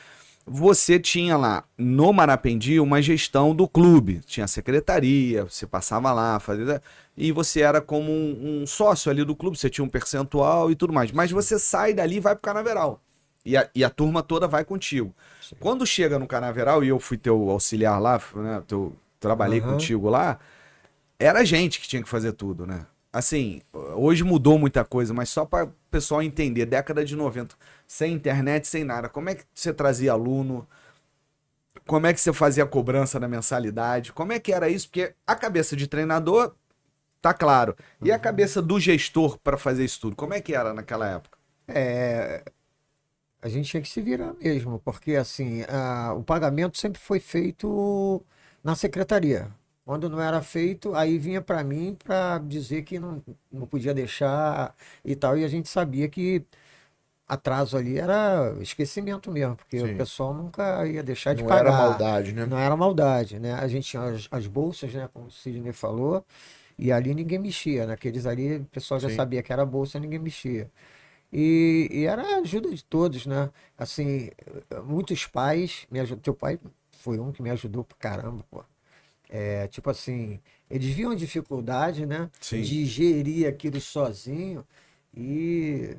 você tinha lá no Marapendi uma gestão do clube, tinha secretaria, você passava lá, fazia, e você era como um sócio ali do clube, você tinha um percentual e tudo mais, mas você sai dali e vai pro Canaveral. E a turma toda vai contigo. Quando chega no Canaveral, e eu fui teu auxiliar lá, né, trabalhei Aham. contigo lá, era a gente que tinha que fazer tudo, né? Assim, hoje mudou muita coisa, mas só para o pessoal entender, década de 90, sem internet, sem nada, como é que você trazia aluno? Como é que você fazia a cobrança da mensalidade? Como é que era isso? Porque a cabeça de treinador, tá claro. E a cabeça do gestor para fazer isso tudo? Como é que era naquela época? A gente tinha que se virar mesmo, porque assim, o pagamento sempre foi feito na secretaria. Quando não era feito, aí vinha para mim para dizer que não podia deixar e tal, e a gente sabia que atraso ali era esquecimento mesmo, porque Sim. o pessoal nunca ia deixar de Não pagar. era maldade, né? Não era maldade, né? A gente tinha as bolsas, né, como o Sidney falou, e ali ninguém mexia, naqueles ali o pessoal já Sim. sabia que era bolsa, ninguém mexia. E era a ajuda de todos, né? Assim, muitos pais me ajudam. Teu pai foi um que me ajudou pra caramba, pô. É, tipo assim, eles viam a dificuldade, né? Sim. De gerir aquilo sozinho. E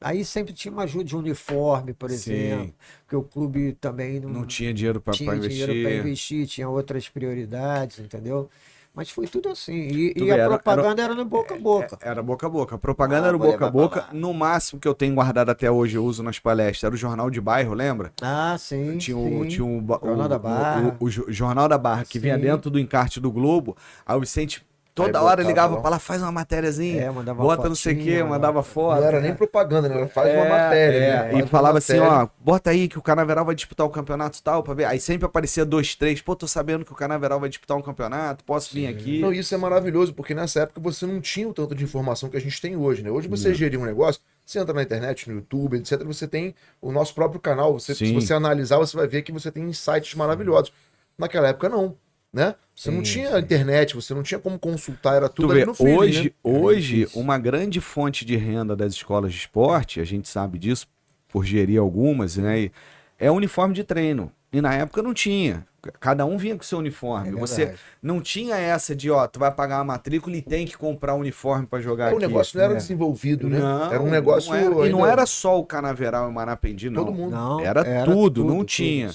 aí sempre tinha uma ajuda de uniforme, por Sim. exemplo, porque o clube também Não tinha dinheiro para tinha dinheiro para investir. investir, tinha outras prioridades, entendeu? Mas foi tudo assim. Tu E vê, a era- propaganda era no boca a boca. Era boca a boca. A propaganda era o vou boca a levar pra boca. lá. No máximo que eu tenho guardado até hoje, eu uso nas palestras, era o Jornal de Bairro, lembra? Ah, sim, Tinha sim. o Jornal da Barra. Jornal da Barra, que vinha Sim. dentro do encarte do Globo. Aí o Vicente toda Aí hora botava ligava lá. pra lá, faz uma matériazinha, Mandava uma bota não sei o fotinha, quê, mandava foto. Não era nem propaganda, né? Ela faz uma É, matéria, é, né? Faz e uma falava assim, matéria. ó, bota aí que o Canaveral vai disputar o campeonato tal, pra ver. Aí sempre aparecia 2, 3, pô, tô sabendo que o Canaveral vai disputar um campeonato, posso vir aqui. Não, isso é maravilhoso, porque nessa época você não tinha o tanto de informação que a gente tem hoje, né? Hoje você gerir um negócio, você entra na internet, no YouTube, etc., você tem o nosso próprio canal. Você, se Sim. você analisar, você vai ver que você tem insights maravilhosos. Naquela época, não, né? Você não Sim, tinha sim. internet, você não tinha como consultar, era Tu tudo vê, ali no feeling, hoje, né? hoje difícil. uma grande fonte de renda das escolas de esporte, a gente sabe disso por gerir algumas, né? É o uniforme de treino. E na época não tinha. Cada um vinha com seu uniforme. É Você verdade. não tinha essa de, ó, tu vai pagar a matrícula e tem que comprar um uniforme pra jogar O aqui. negócio não era É. desenvolvido, né? Não, Era um negócio. não era. E não ainda- era só o Canaveral e o Marapendi, não. Todo mundo. Não, Era tudo, não tinha.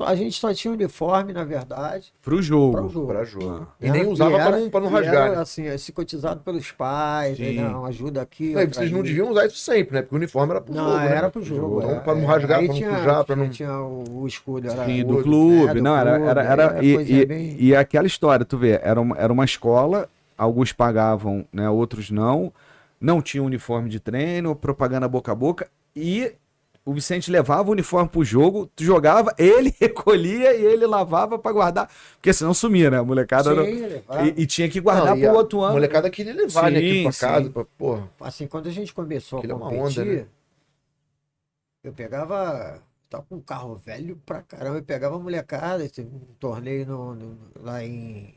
A gente só tinha uniforme, na verdade, Pro para o jogo. jogo. Pra jogo. E Né? nem usava era- pra não e rasgar, era, né? assim, esse cotizado pelos pais, Sim. né? Uma ajuda aqui, Não, e outra vocês não ali. deviam usar isso sempre, né? Porque o uniforme era pro Não, jogo, né? era pro jogo. Então, pra não rasgar, Aí pra não tinha, sujar, pra não. tinha o escudo, era Sim, do do né, clube. do Não, clube, coisinha bem... E aquela história, tu vê, era uma escola, alguns pagavam, né? Outros não. Não tinha uniforme de treino, propaganda boca a boca. E o Vicente levava o uniforme pro jogo, tu jogava, ele recolhia e ele lavava pra guardar. Porque senão sumia, né? A molecada Sim, era- levava. e tinha que guardar Não, e pro a outro ano. molecada queria levar, né? Aquilo pra Sim, casa, sim. porra. Assim, quando a gente começou a Aquilo é uma competir, onda, né? eu pegava, tava com um carro velho pra caramba, eu pegava a molecada, teve um torneio lá em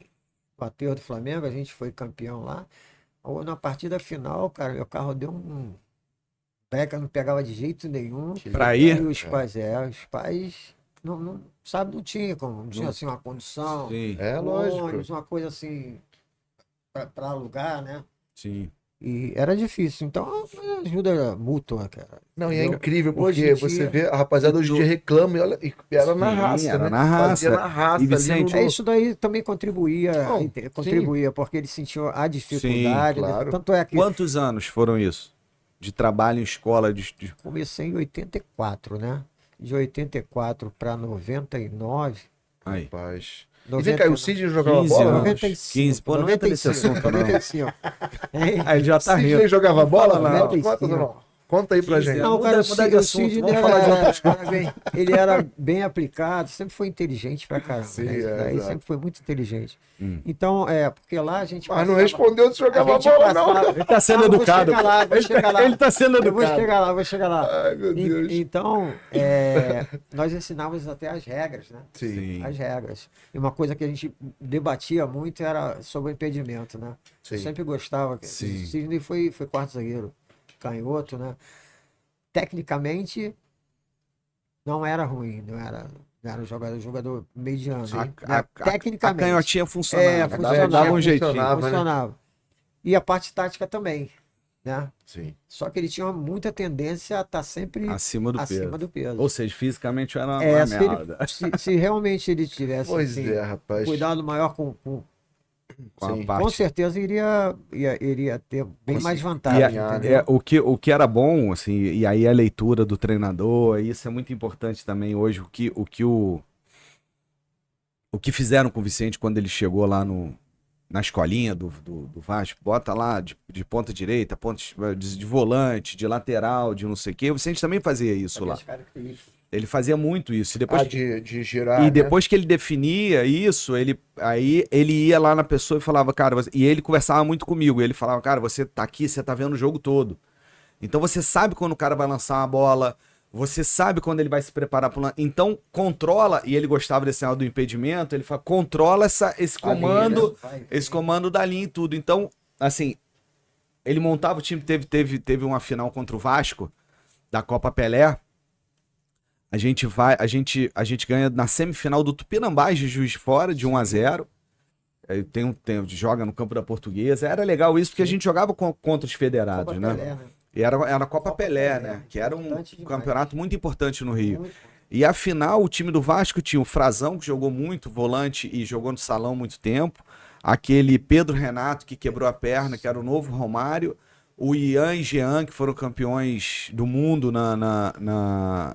Aterro do Flamengo, a gente foi campeão lá. Ou na partida final, cara, meu carro deu um breca, não pegava de jeito nenhum. Pra ir? E os pais não tinha como, não tinha assim uma condição, Sim, É um lógico. ônibus, uma coisa assim para alugar, né? sim. E era difícil. Então, ajuda mútua, cara. Não, e é Entendeu? incrível, Hoje porque em você dia- vê, a rapaziada hoje em dia reclama e olha, e era na Sim, raça, era né? na raça. Fazia na raça E, ali Vicente, É, isso daí também contribuía, Bom, contribuía, porque ele sentiu a dificuldade, né? claro. Tanto é que quantos anos foram isso? De trabalho em escola, comecei em 84, né? De 84 para 99, Aí. Rapaz. E vem cá, o 99, Sidney jogava 15 bola? anos. Não? 95, 15, pô, não entra nesse 95, assunto, não. 95. Hein? Aí ele já tá Sidney rindo. jogava bola? Fala, Não, não. conta, não. Conta aí pra 15 gente. anos. Não, Muda- cara, muda de o assunto, Sidney vamos falar de outras ele era bem aplicado, sempre foi inteligente pra caramba. Sim, Né? Isso é, daí exato. sempre foi muito inteligente. Então, porque lá a gente Mas não passava- respondeu se a jogava gente bola, não. passava- Ele tá sendo Ah, educado. Vou chegar lá, vou Ele chegar tá- lá. ele tá sendo Eu vou educado. chegar lá, vou chegar lá. Ai, meu Deus. Então, nós ensinávamos até as regras, né? Sim, As regras. E uma coisa que a gente debatia muito era sobre o impedimento, né? sim. Eu sempre gostava. Sim. O Sidney foi quarto zagueiro, canhoto, né? Tecnicamente, não era ruim, não era um jogador mediano. Sim. Né? A Tecnicamente. canhotinha funcionava. funcionava. Dava um jeitinho. Funcionava, né? Funcionava. E a parte tática também, né? Sim. Só que ele tinha muita tendência a estar sempre Acima do acima peso. do peso. Ou seja, fisicamente era uma Se, merda. se realmente ele tivesse Pois assim, é, rapaz. cuidado maior com Com a Sim. parte. com certeza iria ter bem Consegui- mais E vantagem, Caminhar, entendeu? o que era bom, assim, e aí a leitura do treinador, isso é muito importante também hoje, o que fizeram com o Vicente quando ele chegou lá na escolinha do Vasco, bota lá de ponta direita, ponta de volante, de lateral, de não sei o quê, o Vicente também fazia isso lá. Aquelas características. Ele fazia muito isso. E depois, De girar, e depois que ele definia isso, aí ele ia lá na pessoa e falava, cara, e ele conversava muito comigo. Ele falava, cara, você tá aqui, você tá vendo o jogo todo. Então você sabe quando o cara vai lançar uma bola, você sabe quando ele vai se preparar para Então controla, e ele gostava desse sinal do impedimento, ele fala, controla esse A linha, comando, Vai, esse comando da linha e tudo. Então, assim, ele montava o time, teve uma final contra o Vasco, da Copa Pelé. A gente ganha na semifinal do Tupinambás de Juiz de Fora, de 1-0. Joga no campo da Portuguesa. Era legal isso, porque a gente jogava contra os federados, Copa né? Pelé, né? E era a Copa Copa Pelé, Pelé, né? Que era um importante demais. campeonato muito importante no Rio. Muito. E a final, o time do Vasco tinha o Frazão, que jogou muito, volante, e jogou no salão muito tempo. Aquele Pedro Renato, que quebrou a perna, que era o novo Romário. O Ian e Jean, que foram campeões do mundo na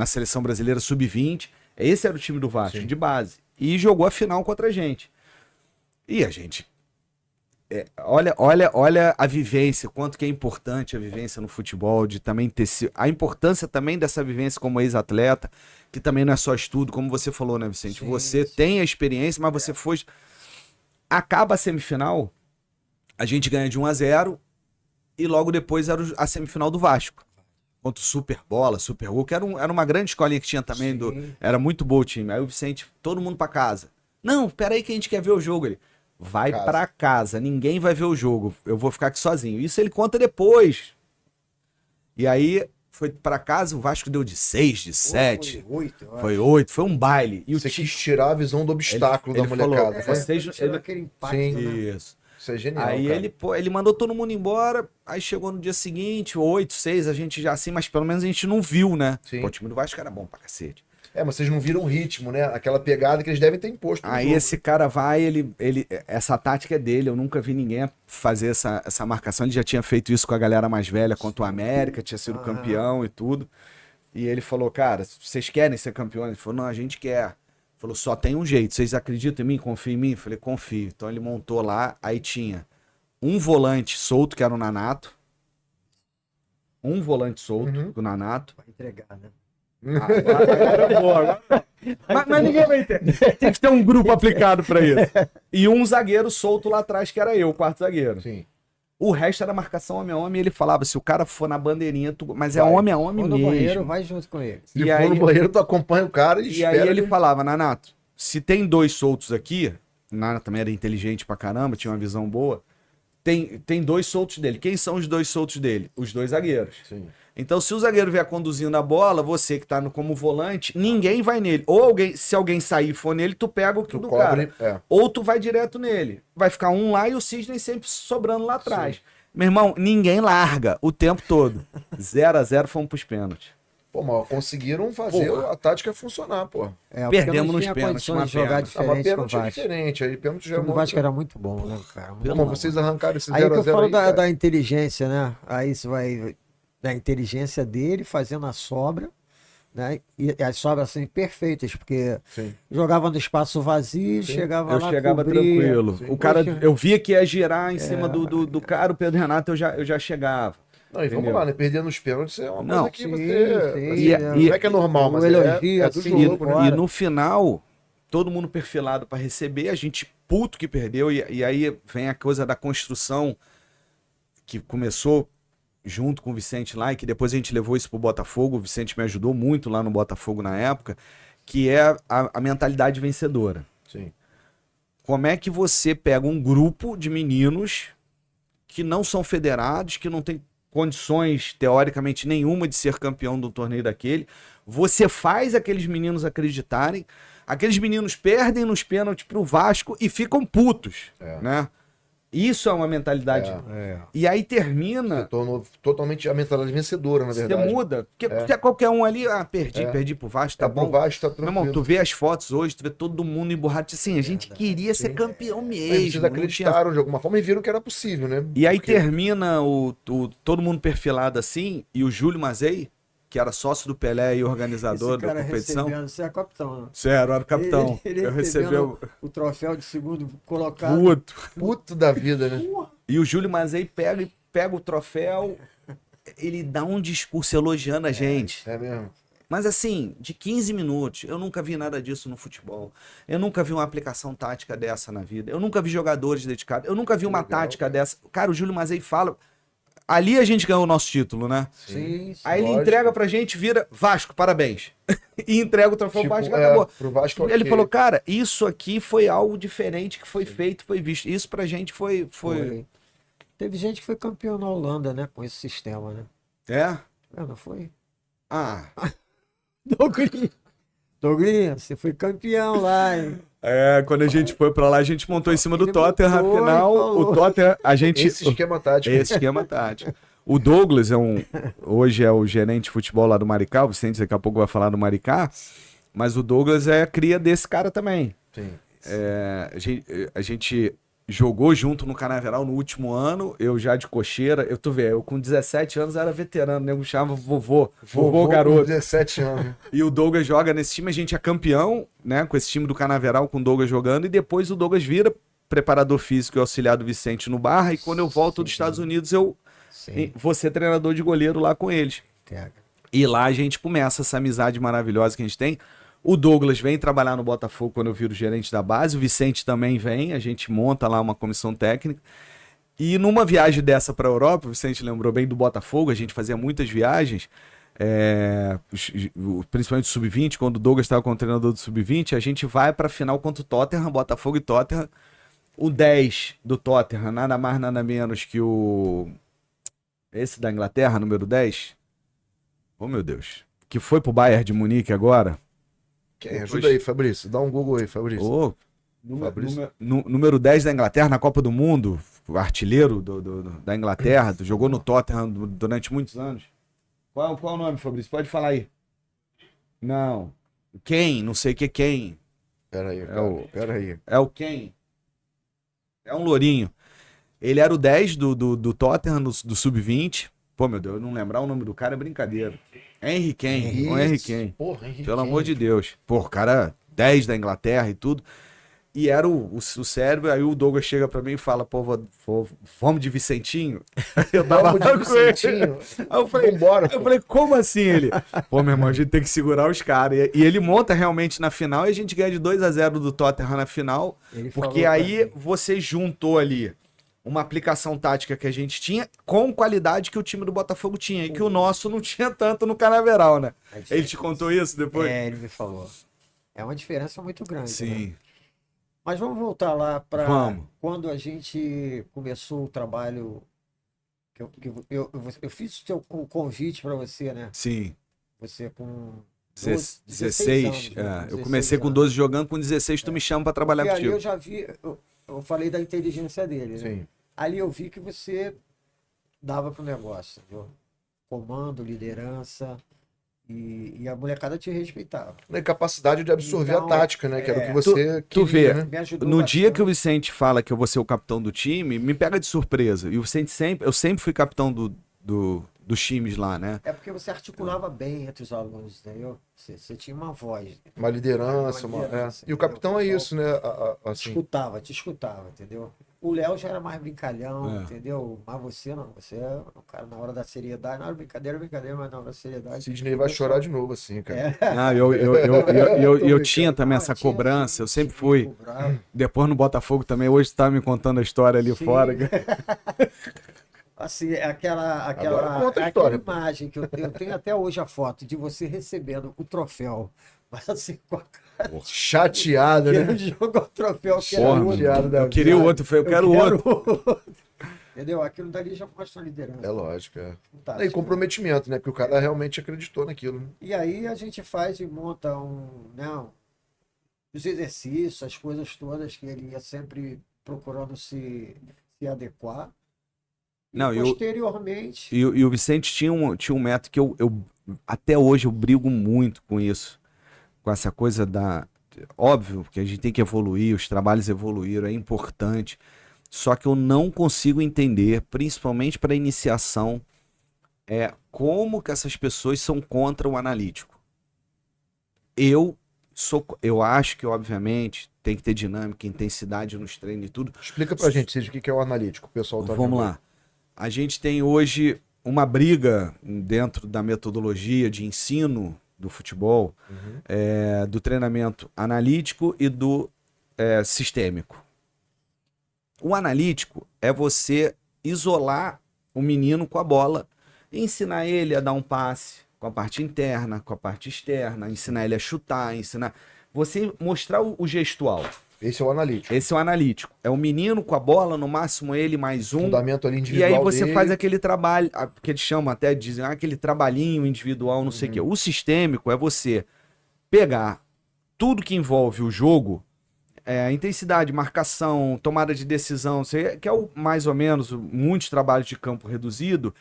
seleção brasileira sub-20. Esse era o time do Vasco, Sim. de base. E jogou a final contra a gente. E a gente... olha a vivência, quanto que é importante a vivência no futebol, de também ter a importância também dessa vivência como ex-atleta, que também não é só estudo, como você falou, né, Vicente? Sim, Você sim. tem a experiência, mas você foi... Acaba a semifinal, a gente ganha de 1-0, e logo depois era a semifinal do Vasco. Contra o Super Bola, Super Gol, que era uma grande escolinha que tinha também. Sim. Era muito bom o time. Aí o Vicente, todo mundo pra casa. Não, peraí que a gente quer ver o jogo. Ele, vai Casa. pra casa, ninguém vai ver o jogo. Eu vou ficar aqui sozinho. Isso ele conta depois. E aí foi pra casa, o Vasco deu de 6, de 7. Foi 8, eu acho. Foi 8, foi um baile. E o Você time. quis tirar a visão do obstáculo Ele da falou, molecada. é, né? vocês- Tirou ele- aquele impacto, Sim. né? Isso. Isso é genial. Aí cara. ele mandou todo mundo embora, aí chegou no dia seguinte, 8, 6, a gente já assim, mas pelo menos a gente não viu, né? Sim. Pô, o time do Vasco era bom pra cacete. Mas vocês não viram o ritmo, né? Aquela pegada que eles devem ter imposto. no Aí jogo. esse cara vai, essa tática é dele, eu nunca vi ninguém fazer essa marcação, ele já tinha feito isso com a galera mais velha, contra o América, tinha sido campeão e tudo. E ele falou, cara, vocês querem ser campeões? Ele falou, não, a gente quer. Ele falou, só tem um jeito, vocês acreditam em mim? Confiam em mim? Eu falei, confio. Então ele montou lá, aí tinha um volante solto, que era o Nanato. Um volante solto, o Nanato. Vai entregar, né? Agora é boa, agora mas ninguém vai entender. Tem que ter um grupo aplicado pra isso. E um zagueiro solto lá atrás, que era eu, o quarto zagueiro. Sim. O resto era marcação homem a homem, e ele falava, se o cara for na bandeirinha, mas é Vai. homem a homem Quando no banheiro, mesmo. vai junto com ele. Se E for aí- no banheiro, tu acompanha o cara e, E espera. aí ele falava, Nanato, se tem dois soltos aqui, Nana também era inteligente pra caramba, tinha uma visão boa, tem dois soltos dele. Quem são os dois soltos dele? Os dois zagueiros. Sim. Então, se o zagueiro vier conduzindo a bola, você que tá como volante, ninguém vai nele. Ou se alguém sair e for nele, tu pega o que Tu do cobre. cara. É. Ou tu vai direto nele. Vai ficar um lá e o Sidney sempre sobrando lá atrás. Meu irmão, ninguém larga o tempo todo. 0-0 fomos pros pênaltis. Pô, mas conseguiram fazer a tática funcionar, pô. É, Perdemos nos tinha pênaltis, condições uma de jogar pena. Ah, mas diferente com o pênalti é Vasco. diferente. Aí pênalti já é O muito... Vasco era muito bom, né, cara? Muito Pô, bom. mas vocês arrancaram esse 0x0 Aí que eu falo aí, cara. da inteligência, né? Aí você vai da inteligência dele fazendo a sobra, né? E as sobras assim perfeitas, porque Sim. jogava no espaço vazio, chegava Eu lá, chegava cobria. tranquilo. Sim. O cara, Poxa. eu via que ia girar em cima do cara, o Pedro Renato, eu já chegava. Não, e vamos Entendeu? lá, né? Perder nos pênaltis é uma Não. coisa que Sim, você... sim, assim, é. não é que é normal, O mas elogio, é do assim, jogo, né? fora. E no final, todo mundo perfilado pra receber, a gente puto que perdeu, e aí vem a coisa da construção que começou junto com o Vicente lá, e que depois a gente levou isso pro Botafogo. O Vicente me ajudou muito lá no Botafogo na época, que é a mentalidade vencedora. Sim. Como é que você pega um grupo de meninos que não são federados, que não tem condições, teoricamente, nenhuma de ser campeão do torneio daquele, você faz aqueles meninos acreditarem, aqueles meninos perdem nos pênaltis pro Vasco e ficam putos, né? Isso é uma mentalidade. É. E aí Você termina, tornou totalmente a mentalidade vencedora, na você verdade. muda, porque qualquer um ali, perdi pro Vasco, tá Tá bom. bom, Vasco, tá Meu tranquilo. irmão, tu vê as fotos hoje, tu vê todo mundo emburrado, assim, a gente queria ser campeão Mas mesmo. vocês não tinha. acreditaram de alguma forma e viram que era possível, né? E aí Porque- termina todo mundo perfilado assim, e o Júlio Mazei, que era sócio do Pelé e organizador Esse da cara competição. recebendo, você é capitão. Né? Sério, era o capitão. Ele eu recebi recebendo o troféu de segundo colocado. puto. Puto da vida, né? E o Júlio Mazei pega o troféu, ele dá um discurso elogiando a gente. É mesmo. Mas assim, de 15 minutos, eu nunca vi nada disso no futebol. Eu nunca vi uma aplicação tática dessa na vida. Eu nunca vi jogadores dedicados. Eu nunca vi uma legal, tática dessa. Cara, o Júlio Mazei fala. Ali a gente ganhou o nosso título, né? Sim, sim. Aí ele lógico. entrega pra gente, vira Vasco, parabéns. E entrega o troféu Tipo, Vasco e acabou. pro Vasco, Ele ok. falou, cara, isso aqui foi algo diferente que foi feito, foi visto. Isso pra gente foi... Foi. Teve gente que foi campeão na Holanda, né? Com esse sistema, né? É? Não foi? Ah, Douglas, você foi campeão lá, hein? quando a gente foi pra lá, a gente montou em cima do Ele Tottenham, montou e afinal, falou. o Tottenham, a gente... Esse esquema tático. Esse esquema tático. O Douglas hoje é o gerente de futebol lá do Maricá, o Vicente daqui a pouco vai falar do Maricá, mas o Douglas é cria desse cara também. Sim. A gente jogou junto no Canaveral no último ano, eu já de cocheira, tu vê, eu com 17 anos era veterano, nego chamava vovô Com garoto. 17 anos. E o Douglas joga nesse time, a gente é campeão, né, com esse time do Canaveral, com o Douglas jogando, e depois o Douglas vira preparador físico e auxiliar do Vicente no Barra, e quando eu volto dos Estados Unidos, eu Sim. vou ser treinador de goleiro lá com eles. Pega. E lá a gente começa essa amizade maravilhosa que a gente tem. O Douglas vem trabalhar no Botafogo quando eu viro gerente da base, o Vicente também vem, a gente monta lá uma comissão técnica. E numa viagem dessa para a Europa, o Vicente lembrou bem do Botafogo, a gente fazia muitas viagens, principalmente o Sub-20, quando o Douglas estava como treinador do Sub-20, a gente vai para a final contra o Tottenham, Botafogo e Tottenham. O 10 do Tottenham, nada mais, nada menos que esse da Inglaterra, número 10. Oh, meu Deus. Que foi pro Bayern de Munique agora. Quem? Ajuda aí, Fabrício. Dá um Google aí, Fabrício. Ô, Fabrício. número 10 da Inglaterra na Copa do Mundo, o artilheiro da Inglaterra, jogou no Tottenham durante muitos anos. Qual é o nome, Fabrício? Pode falar aí. Não. Quem? Não sei o que é quem. Pera aí, cara. Pera aí. É o quem? É um lourinho. Ele era o 10 do Tottenham, do Sub-20. Pô, meu Deus, eu não lembrar o nome do cara é brincadeira. Henry Kane. O Henry Kane. Porra, Henrique. Pelo amor de Deus. Pô, o cara 10 da Inglaterra e tudo. E era o cérebro, aí o Douglas chega pra mim e fala, pô, vamos de Vicentinho? Eu tava Vamos de lá com ele. Vicentinho. Aí eu falei, Vambora. eu falei, como assim ele? Pô, meu irmão, a gente tem que segurar os caras. E ele monta realmente na final e a gente ganha de 2-0 do Tottenham na final. Ele Porque falou, aí você juntou ali uma aplicação tática que a gente tinha com qualidade que o time do Botafogo tinha. E que o nosso não tinha tanto no Canaveral, né? Ele te contou isso depois? Ele me falou. É uma diferença muito grande. Né? Sim. Mas vamos voltar lá para Vamos. quando a gente começou o trabalho. Eu fiz o convite para você, né? Sim. Você com 16. anos, né? Eu 16 comecei com anos. 12 jogando, com 16 tu me chama pra trabalhar E ali contigo. eu já vi, eu falei da inteligência dele, né? Sim. Ali eu vi que você dava pro negócio, entendeu? Comando, liderança, e a molecada te respeitava. E capacidade de absorver Então, a tática, né? Que era o que é. você Tu vê, queria, né? Me ajudou no dia que o bastante. Vicente fala que eu vou ser o capitão do time, me pega de surpresa. E o Vicente eu sempre fui capitão dos times lá, né? É porque você articulava bem entre os alunos, entendeu? Você tinha uma voz. Uma liderança, Uma liderança, E o entendeu? capitão é Pessoal isso, né? Assim, te escutava, entendeu? O Léo já era mais brincalhão, É. entendeu? Mas você não, você é um cara na hora da seriedade, na hora da brincadeira, mas na hora da seriedade. Sidney vai chorar de novo, assim, cara. É. Ah, eu tinha também essa cobrança, eu sempre fui. Depois no Botafogo também, hoje você tá me contando a história ali Sim. fora. Assim, Agora conta a aquela história. imagem que eu tenho até hoje a foto de você recebendo o troféu. Mas assim, com a cara Chateado, né? que jogou o troféu que era Porra, outro. chateado da eu queria o outro, eu falei, eu quero o outro. Entendeu? Aquilo dali já mostra uma liderança. É lógico, é. Fantástico. E comprometimento, né? Porque o cara realmente acreditou naquilo, né? E aí a gente faz e monta os exercícios, as coisas todas que ele ia sempre procurando se adequar. E Não, posteriormente, E o Vicente tinha um método que até hoje eu brigo muito com isso. Com essa coisa da. Óbvio que a gente tem que evoluir, os trabalhos evoluíram, é importante. Só que eu não consigo entender, principalmente para iniciação, como que essas pessoas são contra o analítico. Eu acho que, obviamente, tem que ter dinâmica, intensidade nos treinos e tudo. Explica pra gente, Cid, o que é o analítico. O pessoal tá Vamos vendo lá. A gente tem hoje uma briga dentro da metodologia de ensino do futebol, do treinamento analítico e do sistêmico. O analítico é você isolar o menino com a bola e ensinar ele a dar um passe com a parte interna, com a parte externa, ensinar ele a chutar, você mostrar o gestual. Esse é o analítico. Esse é o analítico. É o menino com a bola, no máximo ele mais um. Fundamento ali E individual aí você dele. faz aquele trabalho, que eles chamam até, dizem, aquele trabalhinho individual, não sei o quê. O sistêmico é você pegar tudo que envolve o jogo, intensidade, marcação, tomada de decisão, que é mais ou menos muitos trabalhos de campo reduzido,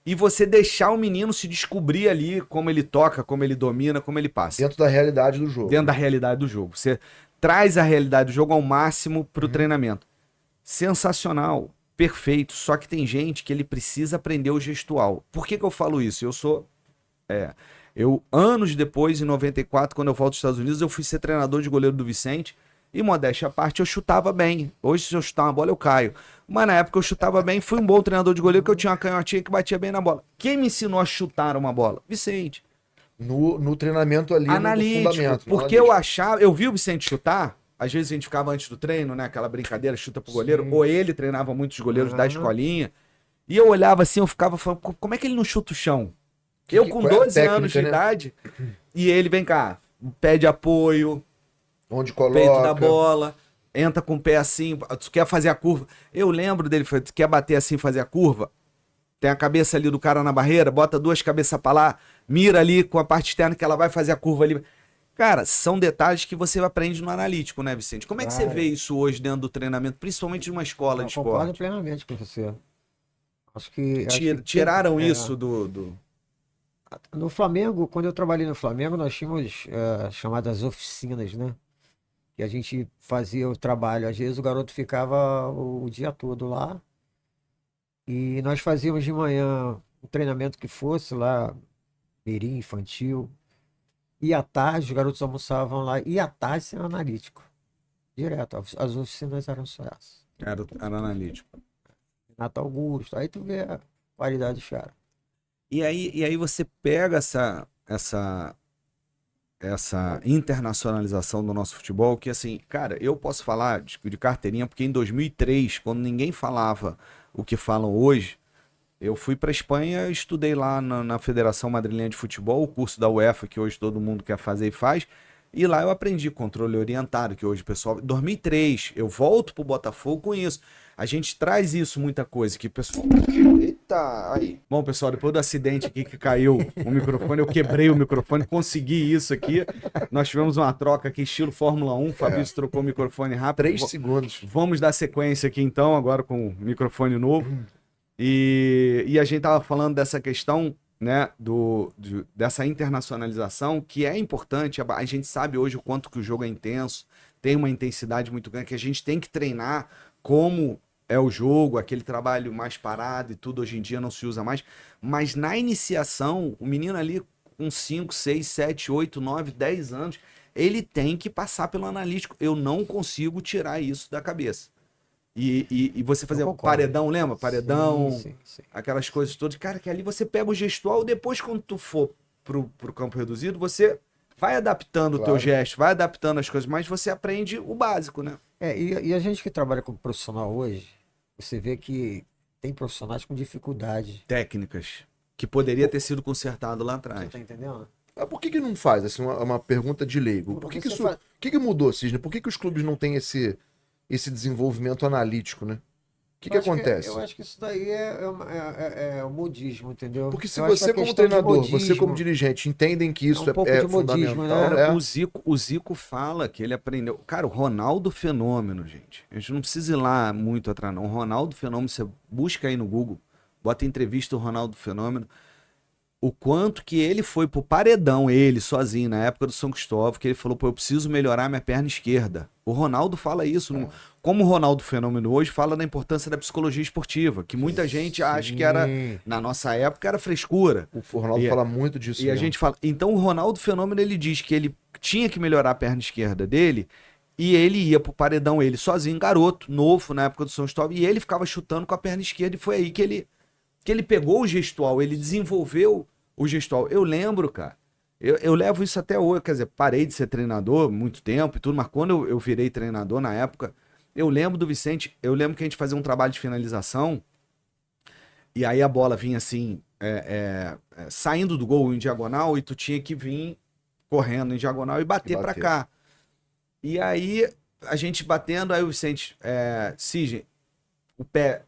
e você deixar o menino se descobrir ali como ele toca, como ele domina, como ele passa. Dentro da realidade do jogo. Dentro da realidade do jogo. Você traz a realidade do jogo ao máximo para o treinamento. Sensacional, perfeito. Só que tem gente que ele precisa aprender o gestual. Por que eu falo isso? Eu, anos depois, em 94, quando eu volto dos Estados Unidos, eu fui ser treinador de goleiro do Vicente. E, modéstia à parte, eu chutava bem. Hoje, se eu chutar uma bola, eu caio. Mas na época eu chutava bem, fui um bom treinador de goleiro, porque eu tinha uma canhotinha que batia bem na bola. Quem me ensinou a chutar uma bola? Vicente. No treinamento ali, Analítico, no fundamento. porque eu achava, eu vi o Vicente chutar, às vezes a gente ficava antes do treino, né, aquela brincadeira, chuta pro goleiro, ou ele treinava muitos goleiros da escolinha, e eu olhava assim, eu ficava falando, como é que ele não chuta o chão? Eu com qual é a 12 técnica, anos de né? idade, e ele, vem cá, pede apoio, Onde peito da coloca. bola, entra com o pé assim, tu quer fazer a curva, eu lembro dele, tu quer bater assim, fazer a curva, tem a cabeça ali do cara na barreira, bota duas cabeças pra lá, mira ali com a parte externa que ela vai fazer a curva ali. Cara, são detalhes que você aprende no analítico, né, Vicente? Como é que você vê isso hoje dentro do treinamento, principalmente numa escola de concordo esporte? plenamente com você. Acho que Tiraram isso do... No Flamengo, quando eu trabalhei no Flamengo, nós tínhamos chamadas oficinas, né? Que a gente fazia o trabalho. Às vezes o garoto ficava o dia todo lá. E nós fazíamos de manhã um treinamento que fosse lá, mirim, infantil. E à tarde, os garotos almoçavam lá. E à tarde, era analítico. Direto. As oficinas eram só essas. Era analítico. Renato Augusto. Aí tu vê a qualidade dos caras. E aí você pega essa internacionalização do nosso futebol, que assim, cara, eu posso falar de carteirinha, porque em 2003, quando ninguém falava o que falam hoje, eu fui para Espanha, estudei lá na Federação Madrilenha de Futebol, o curso da UEFA, que hoje todo mundo quer fazer e faz, e lá eu aprendi controle orientado, que hoje o pessoal... 2003, eu volto pro Botafogo com isso. A gente traz isso, muita coisa, que o pessoal... Eita, aí. Bom, pessoal, depois do acidente aqui que caiu o microfone, eu quebrei o microfone, consegui isso aqui. Nós tivemos uma troca aqui, estilo Fórmula 1, o Fabrício trocou o microfone rápido. 3 segundos. Vamos dar sequência aqui então, agora com o microfone novo. E a gente tava falando dessa questão, né, dessa internacionalização, que é importante. A gente sabe hoje o quanto que o jogo é intenso, tem uma intensidade muito grande, que a gente tem que treinar como é o jogo, aquele trabalho mais parado e tudo, hoje em dia não se usa mais. Mas na iniciação, o menino ali com 5, 6, 7, 8, 9, 10 anos, ele tem que passar pelo analítico. Eu não consigo tirar isso da cabeça. E você fazer paredão, lembra? Paredão, Sim. aquelas coisas todas. Cara, que ali você pega o gestual, depois quando tu for pro campo reduzido, você vai adaptando o teu gesto, vai adaptando as coisas, mas você aprende o básico, né? E a gente que trabalha como profissional hoje, você vê que tem profissionais com dificuldade. Técnicas que poderia ter sido consertado lá Você atrás. tá entendendo? Mas por que não faz? Assim, uma pergunta de leigo. Por que Você isso, faz- o que mudou, Cisne? Por que os clubes não têm esse desenvolvimento analítico, né? O que Eu acho acontece? eu acho que isso daí é o modismo, entendeu? Porque se Eu acho que você a como questão de treinador, você modismo como dirigente, entendem que isso um pouco é de modismo, fundamental, né? Cara, é. o Zico fala que ele aprendeu. Cara, o Ronaldo Fenômeno, gente. A gente não precisa ir lá muito atrás, não. O Ronaldo Fenômeno, você busca aí no Google, bota entrevista do Ronaldo Fenômeno. O quanto que ele foi pro paredão, ele sozinho, na época do São Cristóvão, que ele falou, pô, eu preciso melhorar minha perna esquerda. O Ronaldo fala isso. Como o Ronaldo Fenômeno hoje fala da importância da psicologia esportiva, que muita gente acha que era, na nossa época, era frescura. O Ronaldo E- fala muito disso E a mesmo. gente fala. Então o Ronaldo Fenômeno ele diz que ele tinha que melhorar a perna esquerda dele e ele ia pro paredão, ele sozinho, garoto, novo na época do São Cristóvão, e ele ficava chutando com a perna esquerda e foi aí que ele pegou o gestual, ele desenvolveu o gestual. Eu lembro, cara, eu levo isso até hoje, quer dizer, parei de ser treinador muito tempo e tudo, mas quando eu virei treinador na época, eu lembro do Vicente, eu lembro que a gente fazia um trabalho de finalização e aí a bola vinha assim, saindo do gol em diagonal e tu tinha que vir correndo em diagonal e bater pra bater. cá. E aí a gente batendo, aí o Vicente, Cisne, o pé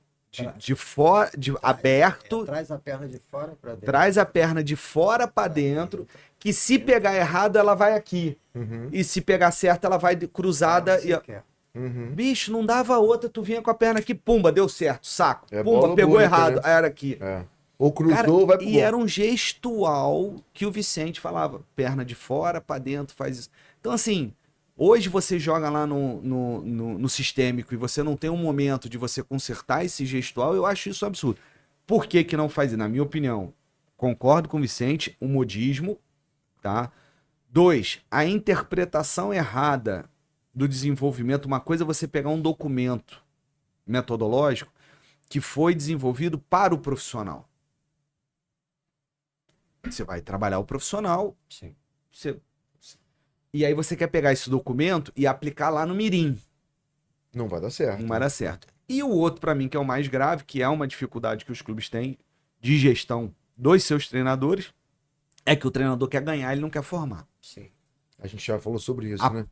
de fora, aberto, Traz a perna de fora para dentro. traz a perna de fora pra dentro, que se pegar errado ela vai aqui. Uhum, E se pegar certo ela vai cruzada. Você E... quer. uhum. Bicho, não dava outra, tu vinha com a perna aqui, pumba, deu certo, saco. É Pumba, bola pegou bonita, errado, né? era aqui. É. Ou cruzou, Cara, vai pro e gol. era um gestual que o Vicente falava, perna de fora pra dentro, faz isso. Então assim, hoje você joga lá no sistêmico e você não tem um momento de você consertar esse gestual, eu acho isso absurdo. Por que que não faz isso? Na minha opinião, concordo com o Vicente, o modismo, tá? 2, a interpretação errada do desenvolvimento. Uma coisa é você pegar um documento metodológico que foi desenvolvido para o profissional. Você vai trabalhar o profissional, Sim. e aí você quer pegar esse documento e aplicar lá no mirim. Não vai dar certo. Não vai dar certo. E o outro, para mim, que é o mais grave, que é uma dificuldade que os clubes têm de gestão dos seus treinadores, é que o treinador quer ganhar, ele não quer formar. Sim. A gente já falou sobre isso, A- né?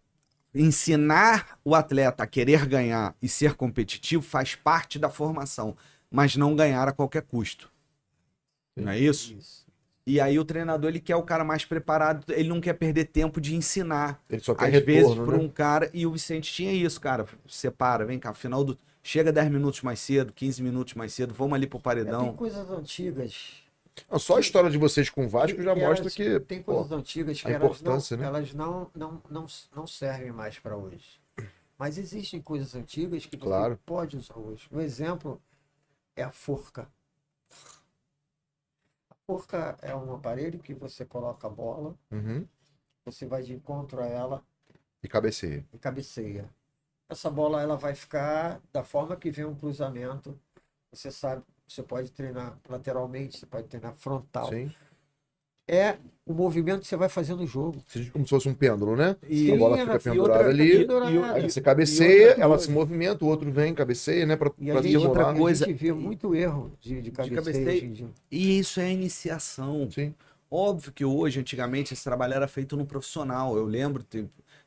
Ensinar o atleta a querer ganhar e ser competitivo faz parte da formação, mas não ganhar a qualquer custo. Não é isso? E aí o treinador, ele quer o cara mais preparado, ele não quer perder tempo de ensinar. Ele só quer Às vezes retorno, para né? um cara, e o Vicente tinha isso, cara, separa, vem cá, final do... Chega 10 minutos mais cedo, 15 minutos mais cedo, vamos ali pro Tem paredão. coisas antigas. Não, só a história de vocês com o Vasco já mostra elas- que Tem pô, coisas antigas que a importância, né? elas não servem mais para hoje. Mas existem coisas antigas que você Claro. pode usar hoje. Um exemplo é a forca. A forca é um aparelho que você coloca a bola, Uhum. você vai de encontro a ela E cabeceia. e cabeceia. Essa bola ela vai ficar da forma que vem um cruzamento. Você sabe, você pode treinar lateralmente, você pode treinar frontal. Sim. É o movimento que você vai fazer no jogo. Seja como se fosse um pêndulo, né? E a bola Sim, fica ela- pendurada outra- ali. pendurada. Aí você E cabeceia, outra ela coisa. se movimenta, o outro vem, cabeceia, né? Pra E a pra gente, outra estimular. coisa- a gente vê muito erro de cabeceio cabeceio. hoje em dia. E isso é iniciação. Sim. Óbvio que hoje, antigamente, esse trabalho era feito no profissional. Eu lembro,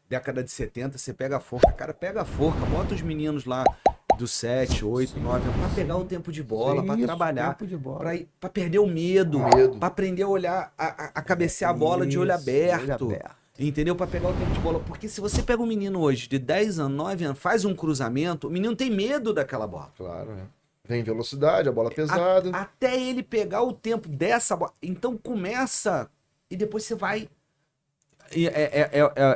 década de 70, você pega a forca. Cara, pega a forca, bota os meninos lá do 7, 8, 9, pra pegar o tempo de bola, pra Isso, trabalhar, tempo de bola. pra perder o medo, O medo. pra aprender a olhar, a cabecear a bola de olho Isso, aberto. olho aberto. Entendeu? Pra pegar o tempo de bola. Porque se você pega um menino hoje de 10 anos, 9 anos, faz um cruzamento, o menino tem medo daquela bola. Claro, é. Vem velocidade, a bola pesada. Até ele pegar o tempo dessa bola. Então começa e depois você vai.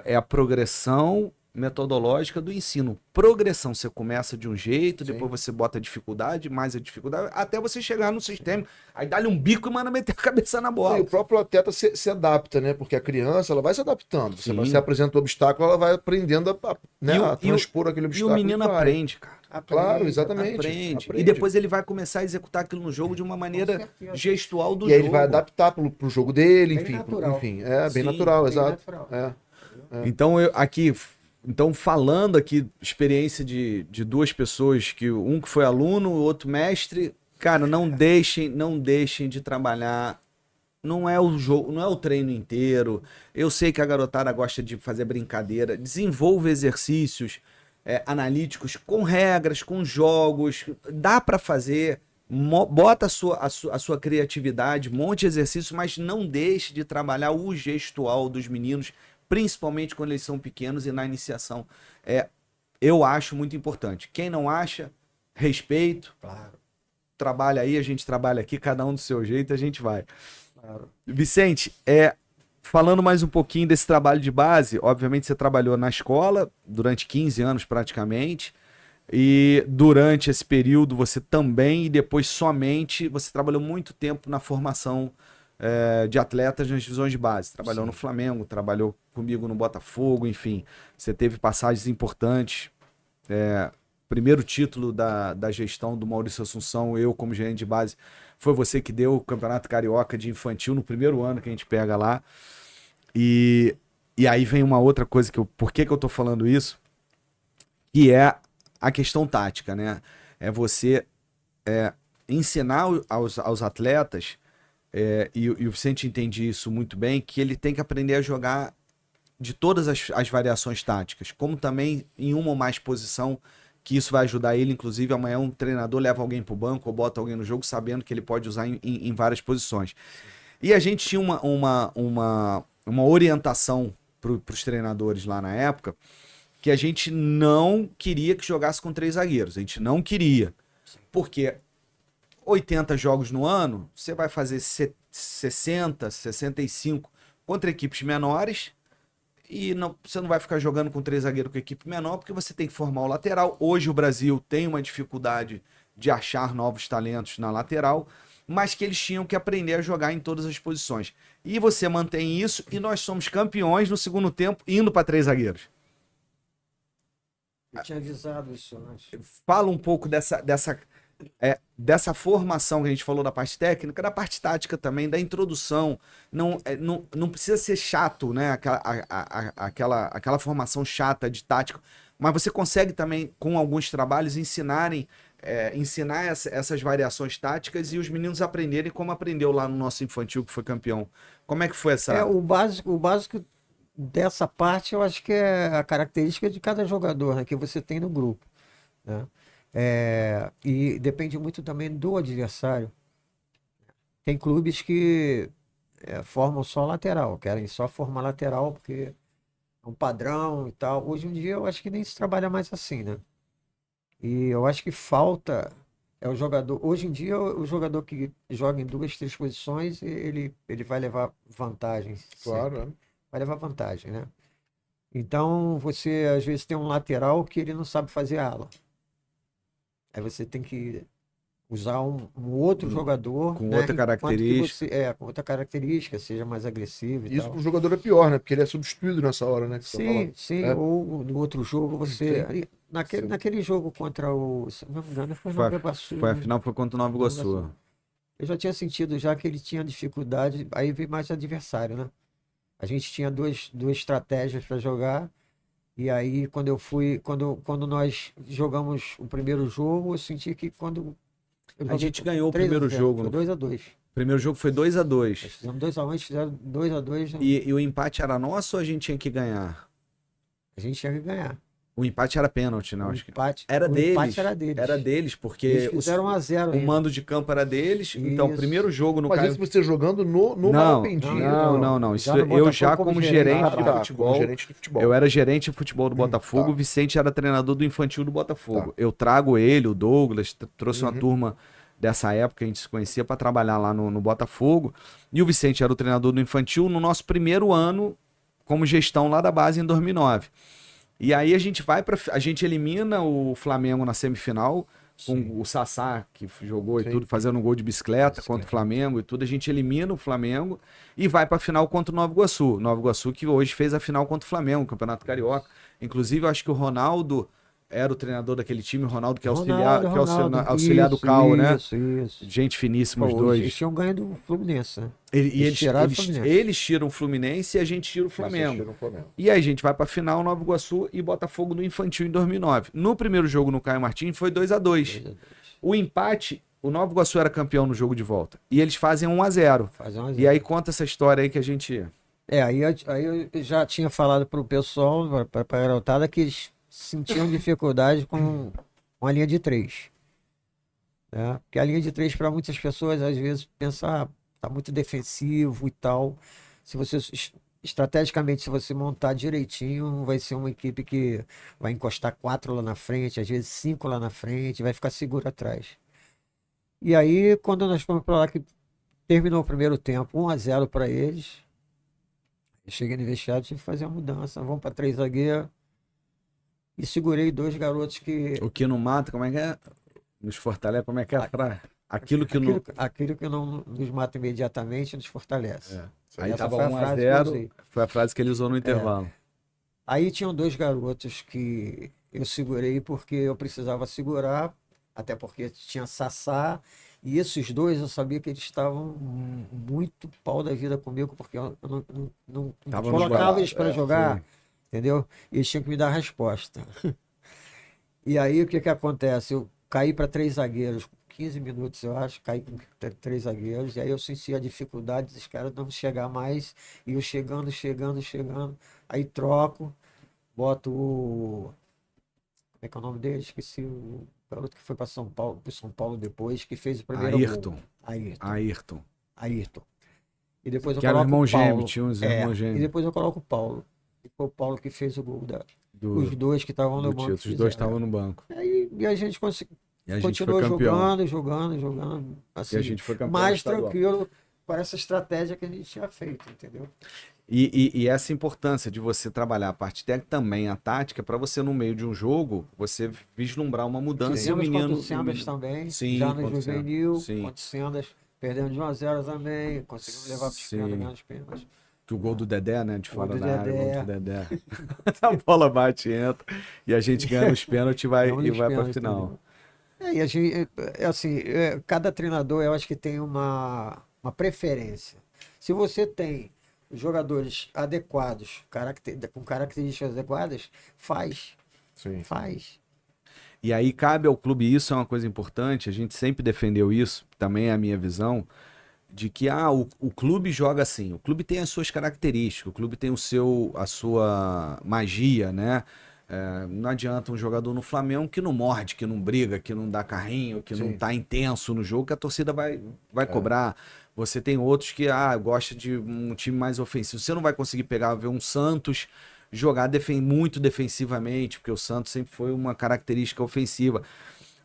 É a progressão metodológica do ensino. Progressão, você começa de um jeito, Sim. depois você bota dificuldade, mais a dificuldade, até você chegar no sistema. Aí dá-lhe um bico e manda meter a cabeça na E bola. o próprio atleta se adapta, né? Porque a criança, ela vai se adaptando. Sim. Você apresenta o obstáculo, ela vai aprendendo né, a transpor aquele E obstáculo. o menino vai. aprende, cara. Claro, exatamente. Aprende. Aprende. E depois ele vai começar a executar aquilo no jogo de uma maneira certeza. gestual do E aí jogo. ele vai adaptar pro jogo dele, Bem enfim. natural. Enfim, é bem Sim, natural, bem exato. natural. É. Então, então, falando aqui, experiência de duas pessoas, que um que foi aluno, o outro mestre, cara, não deixem de trabalhar. Não é o jogo, não é o treino inteiro. Eu sei que a garotada gosta de fazer brincadeira. Desenvolva exercícios analíticos com regras, com jogos. Dá para fazer. Bota a sua criatividade, monte exercício, mas não deixe de trabalhar o gestual dos meninos, principalmente quando eles são pequenos e na iniciação. Eu acho muito importante. Quem não acha, respeito. Claro. Trabalha aí, a gente trabalha aqui, cada um do seu jeito, a gente vai. Claro. Vicente, falando mais um pouquinho desse trabalho de base, obviamente você trabalhou na escola durante 15 anos praticamente, e durante esse período você também, e depois somente, você trabalhou muito tempo na formação de atletas nas divisões de base. Trabalhou no Flamengo, trabalhou comigo no Botafogo, enfim, você teve passagens importantes. Primeiro título da gestão do Maurício Assunção, eu como gerente de base, foi você que deu o Campeonato Carioca de Infantil no primeiro ano que a gente pega lá. E aí vem uma outra coisa por que eu tô falando isso? Que é a questão tática, né? É você ensinar aos atletas, e o Vicente entende isso muito bem, que ele tem que aprender a jogar de todas as variações táticas, como também em uma ou mais posição, que isso vai ajudar ele. Inclusive, amanhã um treinador leva alguém pro banco ou bota alguém no jogo sabendo que ele pode usar em várias posições. E a gente tinha uma orientação pros treinadores lá na época, que a gente não queria que jogasse com 3 zagueiros. A gente não queria. Porque 80 jogos no ano, você vai fazer 60, 65 contra equipes menores, e você não vai ficar jogando com 3 zagueiros com equipe menor, porque você tem que formar o lateral. Hoje o Brasil tem uma dificuldade de achar novos talentos na lateral, mas que eles tinham que aprender a jogar em todas as posições. E você mantém isso, e nós somos campeões no segundo tempo, indo para 3 zagueiros. Eu tinha avisado isso antes. Fala um pouco dessa formação que a gente falou, da parte técnica, da parte tática também, da introdução. Não precisa ser chato, né? Aquela formação chata de tática, mas você consegue também, com alguns trabalhos, ensinar essas variações táticas e os meninos aprenderem como aprendeu lá no nosso infantil, que foi campeão. Como é que foi essa... O básico dessa parte, eu acho que é a característica de cada jogador, né, que você tem no grupo, né? E depende muito também do adversário. Tem clubes que formam só lateral, querem só formar lateral porque é um padrão e tal. Hoje em dia eu acho que nem se trabalha mais assim, né? E eu acho que falta o jogador. Hoje em dia o jogador que joga em 2, 3 posições, ele vai levar vantagem. Claro, sempre. Vai levar vantagem, né? Então você às vezes tem um lateral que ele não sabe fazer ala. Aí você tem que usar um outro jogador, com né? outra característica. Com outra característica, seja mais agressivo e Isso tal. pro jogador é pior, né? Porque ele é substituído nessa hora, né? Que você Sim, fala. sim. É. Ou no outro jogo você. Sim. ali, naquele jogo contra se não me engano, foi Foi Nova Iguaçu. a né? final, foi contra o Nova Nova Iguaçu. Iguaçu. Eu já tinha sentido já que ele tinha dificuldade, aí veio mais adversário, né? A gente tinha duas estratégias para jogar. E aí, quando nós jogamos o primeiro jogo, eu senti que quando A gente ganhou o primeiro jogo. Foi 2-2. O primeiro jogo foi 2-2. Nós fizemos 2-1, eles fizeram 2-2. E o empate era nosso ou a gente tinha que ganhar? A gente tinha que ganhar. O empate era pênalti, não, acho que. O empate era deles. Era deles, porque Eles fizeram 1-0 o mando de campo era deles. Então, o primeiro jogo no Mas Caio... isso você jogando no Não, Malapendi. não. Isso, Já no eu já Botafogo como como gerente gerente. de Como futebol. gerente de futebol. Eu era gerente de futebol do Botafogo, tá. o Vicente era treinador do infantil do Botafogo. Tá. Eu trago ele, o Douglas, trouxe uma turma dessa época, a gente se conhecia para trabalhar lá no Botafogo. E o Vicente era o treinador do infantil no nosso primeiro ano como gestão lá da base em 2009. E aí a gente elimina o Flamengo na semifinal, com o Sassá, que jogou e tudo, fazendo um gol de bicicleta contra o Flamengo e tudo. A gente elimina o Flamengo e vai para a final contra o Nova Iguaçu. Nova Iguaçu que hoje fez a final contra o Flamengo, Campeonato Carioca. Inclusive, eu acho que o Ronaldo era o treinador daquele time, o Ronaldo que é auxiliar do Cal, né? Isso. Gente finíssima os Pô, dois. Eles tinham ganho do Fluminense, né? Eles tiraram o Fluminense. eles tiram o Fluminense e a gente tira o Flamengo. E aí a gente vai pra final, Nova Iguaçu e Botafogo no infantil em 2009. No primeiro jogo no Caio Martins foi 2-2. O empate, o Nova Iguaçu era campeão no jogo de volta. E eles fazem 1-0. E aí conta essa história aí que a gente... Aí eu já tinha falado pro pessoal, pra garotada, que eles sentiam dificuldade com a linha de 3. Né? Porque a linha de 3, para muitas pessoas, às vezes, pensa, tá muito defensivo e tal. Se você, estrategicamente, se você montar direitinho, vai ser uma equipe que vai encostar 4 lá na frente, às vezes 5 lá na frente, vai ficar seguro atrás. E aí, quando nós fomos para lá, que terminou o primeiro tempo, 1-0 para eles, eu cheguei no vestiário, tive que fazer a mudança, vamos para 3 zagueiros. E segurei 2 garotos que... O que não mata, como é que é? Nos fortalece, como é que é? Aquilo que não nos mata imediatamente nos fortalece. Aí Essa tava foi a frase que eu 1-0, usei. foi a frase que ele usou no intervalo. Aí tinham 2 garotos que eu segurei porque eu precisava segurar, até porque tinha Sassá, e esses 2 eu sabia que eles estavam muito pau da vida comigo, porque eu não colocava eles para jogar, entendeu? E eles tinham que me dar a resposta. E aí o que acontece? Eu caí para 3 zagueiros, 15 minutos eu acho, caí com 3 zagueiros, e aí eu senti a dificuldade dos caras não chegar mais, e eu chegando, aí troco, boto o... Como é que é o nome dele? Esqueci o garoto que foi para São Paulo depois, que fez o primeiro gol. Ayrton. E depois eu que era coloco irmão o Paulo. gêmeo, tinha uns irmãos E gêmeos. depois eu coloco o Paulo. E foi o Paulo que fez o gol os 2 que estavam no banco. Os 2 estavam no banco. E a gente continuou foi campeão. jogando, assim, E a gente foi campeão mais estadual. tranquilo para essa estratégia que a gente tinha feito, entendeu? E essa importância de você trabalhar a parte técnica, também a tática, para você no meio de um jogo, você vislumbrar uma mudança. Fizemos contra o Sendas também, Sim, já no Juvenil, sim. contra o Sendas, perdemos de 1-0 também, conseguimos levar para os pênaltis, ganhar os pênaltis. Que o gol do Dedé, né? De fora do da área, Dedé. o gol do Dedé. A bola bate, entra, e a gente ganha nos pênaltis e vai para a final. E a gente, assim, cada treinador, eu acho que tem uma preferência. Se você tem jogadores adequados, com características adequadas, faz. E aí cabe ao clube, isso é uma coisa importante, a gente sempre defendeu isso, também é a minha visão, de que o clube joga assim, o clube tem as suas características, o clube tem a sua magia, né? Não adianta um jogador no Flamengo que não morde, que não briga, que não dá carrinho, que não tá intenso no jogo, que a torcida vai cobrar. Você tem outros que gosta de um time mais ofensivo. Você não vai conseguir ver um Santos jogar muito defensivamente, porque o Santos sempre foi uma característica ofensiva.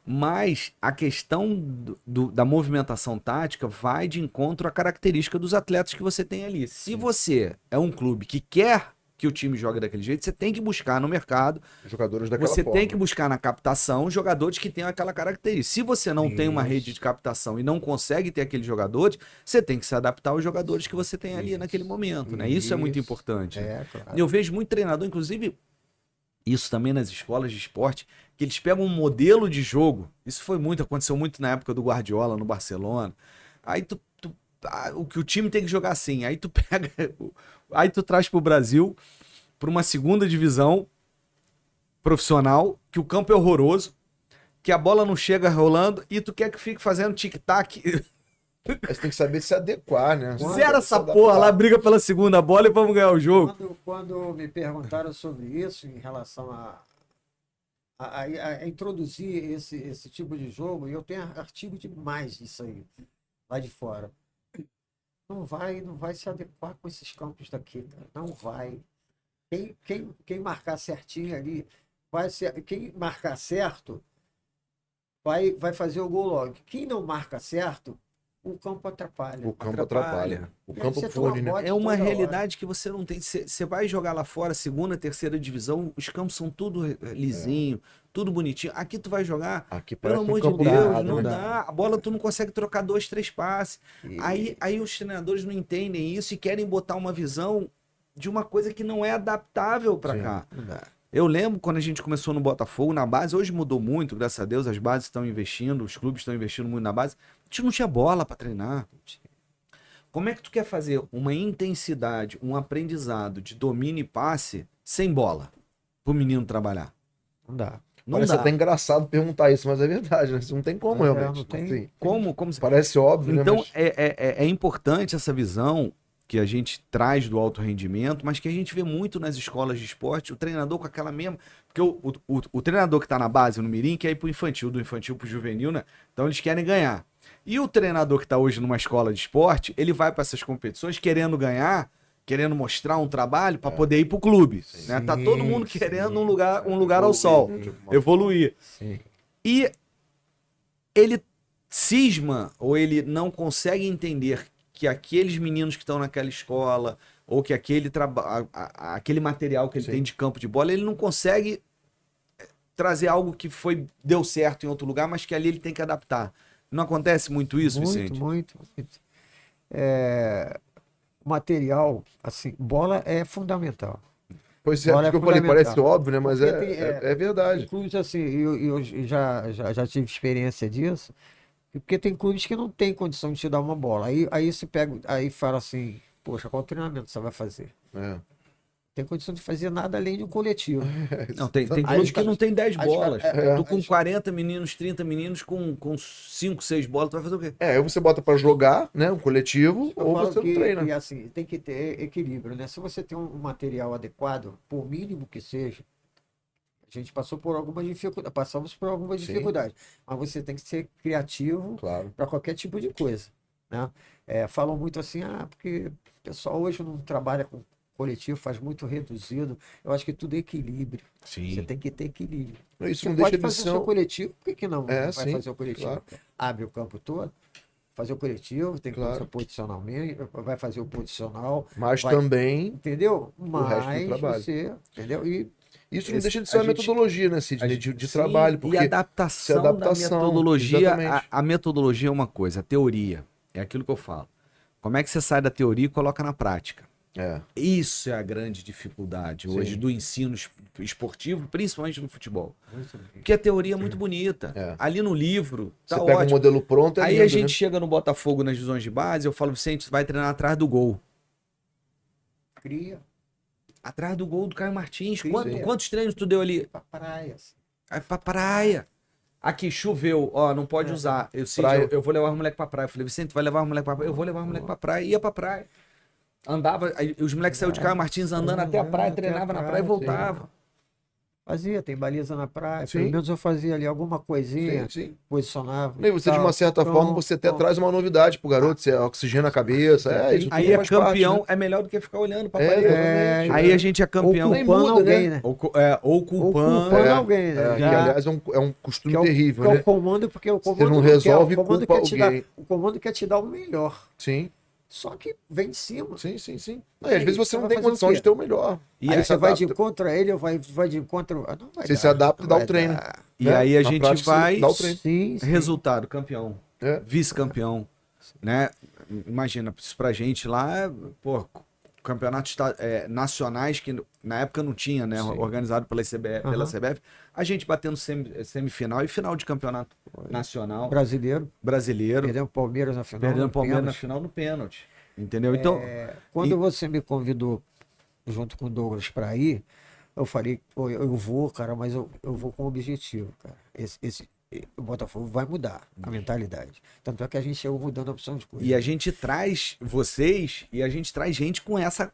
Mas a questão da movimentação tática vai de encontro à característica dos atletas que você tem ali. Se você é um clube que quer que o time jogue daquele jeito, você tem que buscar no mercado jogadores daquela você forma. tem que buscar na captação jogadores que tenham aquela característica. Se você não tem uma rede de captação e não consegue ter aqueles jogadores, você tem que se adaptar aos jogadores que você tem ali naquele momento, né? Isso é muito importante. Claro. Eu vejo muito treinador, inclusive isso também nas escolas de esporte, que eles pegam um modelo de jogo. Isso aconteceu muito na época do Guardiola no Barcelona. Aí o que o time tem que jogar assim, aí tu traz pro Brasil, para uma segunda divisão profissional, que o campo é horroroso, que a bola não chega rolando e tu quer que fique fazendo tic-tac. Mas tem que saber se adequar, né? Zera essa porra lá, briga pela segunda bola e vamos ganhar o jogo. Quando me perguntaram sobre isso, em relação a introduzir esse tipo de jogo, e eu tenho artigo demais disso aí, lá de fora. Não vai se adequar com esses campos daqui, cara. Não vai. Quem marcar certinho ali, quem marcar certo, vai fazer o gol logo. Quem não marca certo, o campo atrapalha. O campo atrapalha. O E aí campo você toma fune, né? bote É uma toda hora. realidade que você não tem. Você vai jogar lá fora, segunda, terceira divisão, os campos são tudo lisinho, tudo bonitinho. Aqui tu vai jogar, Aqui pelo parece um amor de campo Deus, danado, não né? dá. A bola tu não consegue trocar 2, 3 passes. E- Aí os treinadores não entendem isso e querem botar uma visão de uma coisa que não é adaptável pra Sim. cá. Não dá. Eu lembro quando a gente começou no Botafogo, na base, hoje mudou muito, graças a Deus, as bases estão investindo, os clubes estão investindo muito na base. A gente não tinha bola pra treinar. Como é que tu quer fazer uma intensidade, um aprendizado de domínio e passe sem bola pro menino trabalhar? Não dá. Não Parece dá. até engraçado perguntar isso, mas é verdade, né? Isso não tem como, Mas realmente. não tem. Assim, Como... parece óbvio, Então, né? Mas... é importante essa visão que a gente traz do alto rendimento, mas que a gente vê muito nas escolas de esporte, o treinador com aquela mesma... Porque o treinador que tá na base, no mirim, quer ir pro infantil, do infantil pro juvenil, né? Então eles querem ganhar. E o treinador que tá hoje numa escola de esporte, ele vai para essas competições querendo ganhar, querendo mostrar um trabalho para poder ir pro clube, né? Tá todo mundo Sim, querendo sim. um lugar ao sol, né, de alguma forma. evoluir. Sim. E ele cisma ou ele não consegue entender que aqueles meninos que estão naquela escola ou que aquele material que ele Sim. tem de campo de bola, ele não consegue trazer algo que deu certo em outro lugar, mas que ali ele tem que adaptar. Não acontece muito isso, Vicente? Muito. Material, assim, bola é fundamental. Pois é, Bola porque é eu falei, parece fundamental. óbvio, né? Mas Porque é verdade. Clubes assim, eu já tive experiência disso, porque tem clubes que não tem condição de te dar uma bola. Aí você pega, aí fala assim, poxa, qual treinamento você vai fazer? É. Tem condição de fazer nada além de um coletivo. Não, tem Aí clubes os que caras- não tem 10 aí os bolas. caras- Tu com 40 meninos, 30 meninos, com 5, 6 bolas, tu vai fazer o quê? Aí você bota pra jogar, né? Um coletivo, Eu ou falo você não que, treina. que, assim, tem que ter equilíbrio, né? Se você tem um material adequado, por mínimo que seja, a gente passou por algumas dificuldades, passamos por algumas Sim. dificuldades, mas você tem que ser criativo Claro. para qualquer tipo de coisa, né? Falam muito assim, porque o pessoal hoje não trabalha com coletivo, faz muito reduzido. Eu acho que tudo é equilíbrio. Você Sim. tem que ter equilíbrio. Isso Você não pode deixa de fazer o ser seu um... coletivo, por que não É, vai sim, fazer o coletivo? claro. Abre o campo todo, fazer o coletivo, tem que Claro. fazer o posicionamento, vai fazer o posicional, Mas vai- também, entendeu? o resto do Mas trabalho. você, entendeu? E isso não Esse- deixa de ser a uma gente- metodologia, né, Sidney? De Sim, trabalho, e porque... a adaptação, se adaptação, da metodologia, exatamente. a metodologia é uma coisa, a teoria é aquilo que eu falo. Como é que você sai da teoria e coloca na prática? É, Isso é a grande dificuldade hoje Sim. do ensino esportivo, principalmente no futebol. muito bem. Porque a teoria é muito bonita. É. Ali no livro, você tá pega um ótimo. modelo pronto, é Aí lindo, a gente né? chega no Botafogo nas divisões de base, eu falo, Vicente, você vai treinar atrás do gol. Cria Atrás do gol do Caio Martins. Sim. Quantos treinos tu deu ali? pra praia. Assim. Aí pra praia. Aqui, choveu, ó, não pode usar. Praia. Eu vou levar os moleques pra praia. Eu falei, Vicente, vai levar os moleques pra praia? Eu vou levar os moleques pra praia. Ia pra praia. Andava, aí os moleques saíram de Caio Martins andando até a praia, Até a treinava na praia praia, e voltava. Fazia, tem baliza na praia. Sim. Pelo menos eu fazia ali alguma coisinha, Sim. posicionava. E você, de uma certa Então, forma, você até traz uma novidade pro garoto, você oxigena a cabeça. Isso tudo Aí é faz parte, campeão, né? é melhor do que ficar olhando pra É, parede. exatamente. Aí a gente é campeão. Ou Nem culpando muda, alguém, né? né? Ou Ou culpando. culpando alguém, né? Que, Já- aliás, é um costume que é o, terrível, que é né? o comando, porque o comando, não resolve, o comando culpa quer te dar, alguém. o comando quer te dar o melhor. Sim, Só que vem de cima. sim. E Às aí, vezes você você não vai tem fazer o condição quê? de ter o melhor. E Aí aí, você vai de adapta. encontro a ele, ou vai de encontro. Não vai Você dar, se adapta e não dá vai o treino. dar. e né? aí a Na gente prática, vai. você dá o treino. Sim, sim. Resultado, campeão. É. Vice-campeão. Né? Imagina, isso pra gente lá, pô, campeonatos nacionais que na época não tinha, né? Sim. Organizado pela CBF, a gente batendo semifinal e final de campeonato nacional Brasileiro, brasileiro, perdendo o Palmeiras na final. perdendo o no Palmeiras na pênalti. final no pênalti. Entendeu? Então, Quando E- você me convidou junto com o Douglas para ir, eu falei, pô, eu vou, cara, mas eu vou com um objetivo, cara. O Botafogo vai mudar a mentalidade. Tanto é que a gente chegou mudando a opção de coisa. e a gente traz vocês e a gente traz gente com essa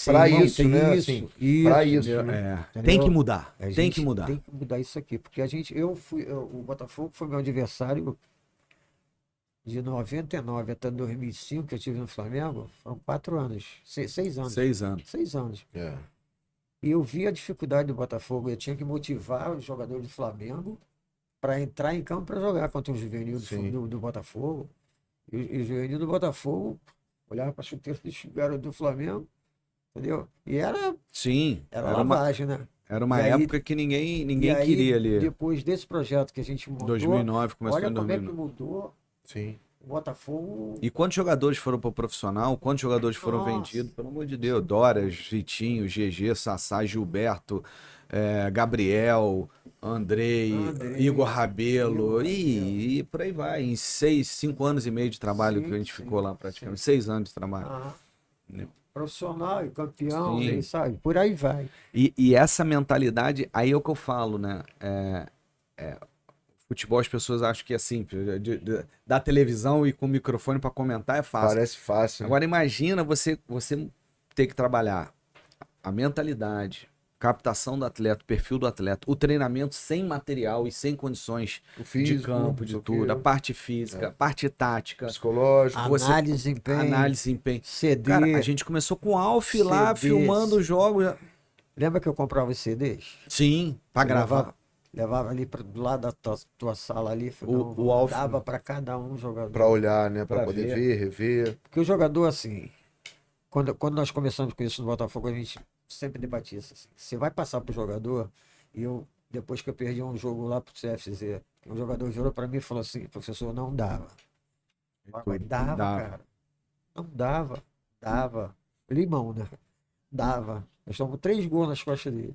Pra Sim, isso, tem né? isso, Assim, isso, pra isso, Entendeu? né? É, Entendeu? tem que mudar. A Tem gente que mudar. Tem que mudar isso aqui, porque o Botafogo foi meu adversário de 99 até 2005, que eu tive no Flamengo, foram 4 anos, 6 anos, 6 anos. 6 anos. É. E eu vi a dificuldade do Botafogo, eu tinha que motivar os jogadores do Flamengo para entrar em campo para jogar contra o juvenil Sim. do Botafogo. E o juvenil do Botafogo olhava para a chuteira dos garotos do Flamengo, entendeu? E Sim, era lavagem, né? era uma E aí- época que ninguém E aí, queria ali. depois desse projeto que a gente montou, 2009, começou olha em como é que 2009. mudou Sim. o Botafogo. E quantos jogadores foram pro profissional? Quantos jogadores foram Nossa. vendidos? Pelo amor de Deus. Dórias, Vitinho, GG, Sassá, Gilberto, Gabriel, Andrei, Igor Rabelo e por aí vai. Em 5 anos e meio de trabalho que a gente Sim, ficou lá praticamente. sim. 6 anos de trabalho. Ah, Entendeu? profissional e campeão, Sim. aí, sabe? Por aí vai. E essa mentalidade, aí é o que eu falo, né? Futebol, as pessoas acham que é simples. Da televisão e com o microfone para comentar é fácil. Parece fácil. Né? Agora imagina você ter que trabalhar a mentalidade, captação do atleta, o perfil do atleta, o treinamento sem material e sem condições O físico, de campo, não de sei o tudo, quê, a parte física, a parte tática, psicológico. Você- Análise, desempenho, análise, desempenho. CD. Cara, a gente começou com o Alf lá, CDs. filmando os jogos. Lembra que eu comprava os CDs? Sim, pra Eu gravar. Levava ali do lado da tua sala ali, O Alf- dava para cada um jogador. Pra olhar, né? Pra Pra poder ver. ver, rever. Porque o jogador, assim, quando nós começamos com isso no Botafogo, a gente sempre debatia isso. Assim, você vai passar pro jogador, e depois que eu perdi um jogo lá pro CFZ, um jogador virou para mim e falou assim, professor, não dava. Mas dava, cara. Não dava. Dava. Limão, né? Dava. Nós tomamos 3 gols nas costas dele.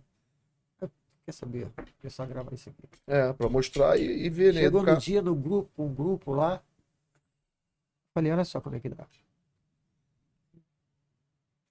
Quer saber? Vou começar a gravar isso aqui. Pra mostrar e ver, né? Chegou Educar. no dia no grupo, um grupo lá. Falei, olha só como é que dá.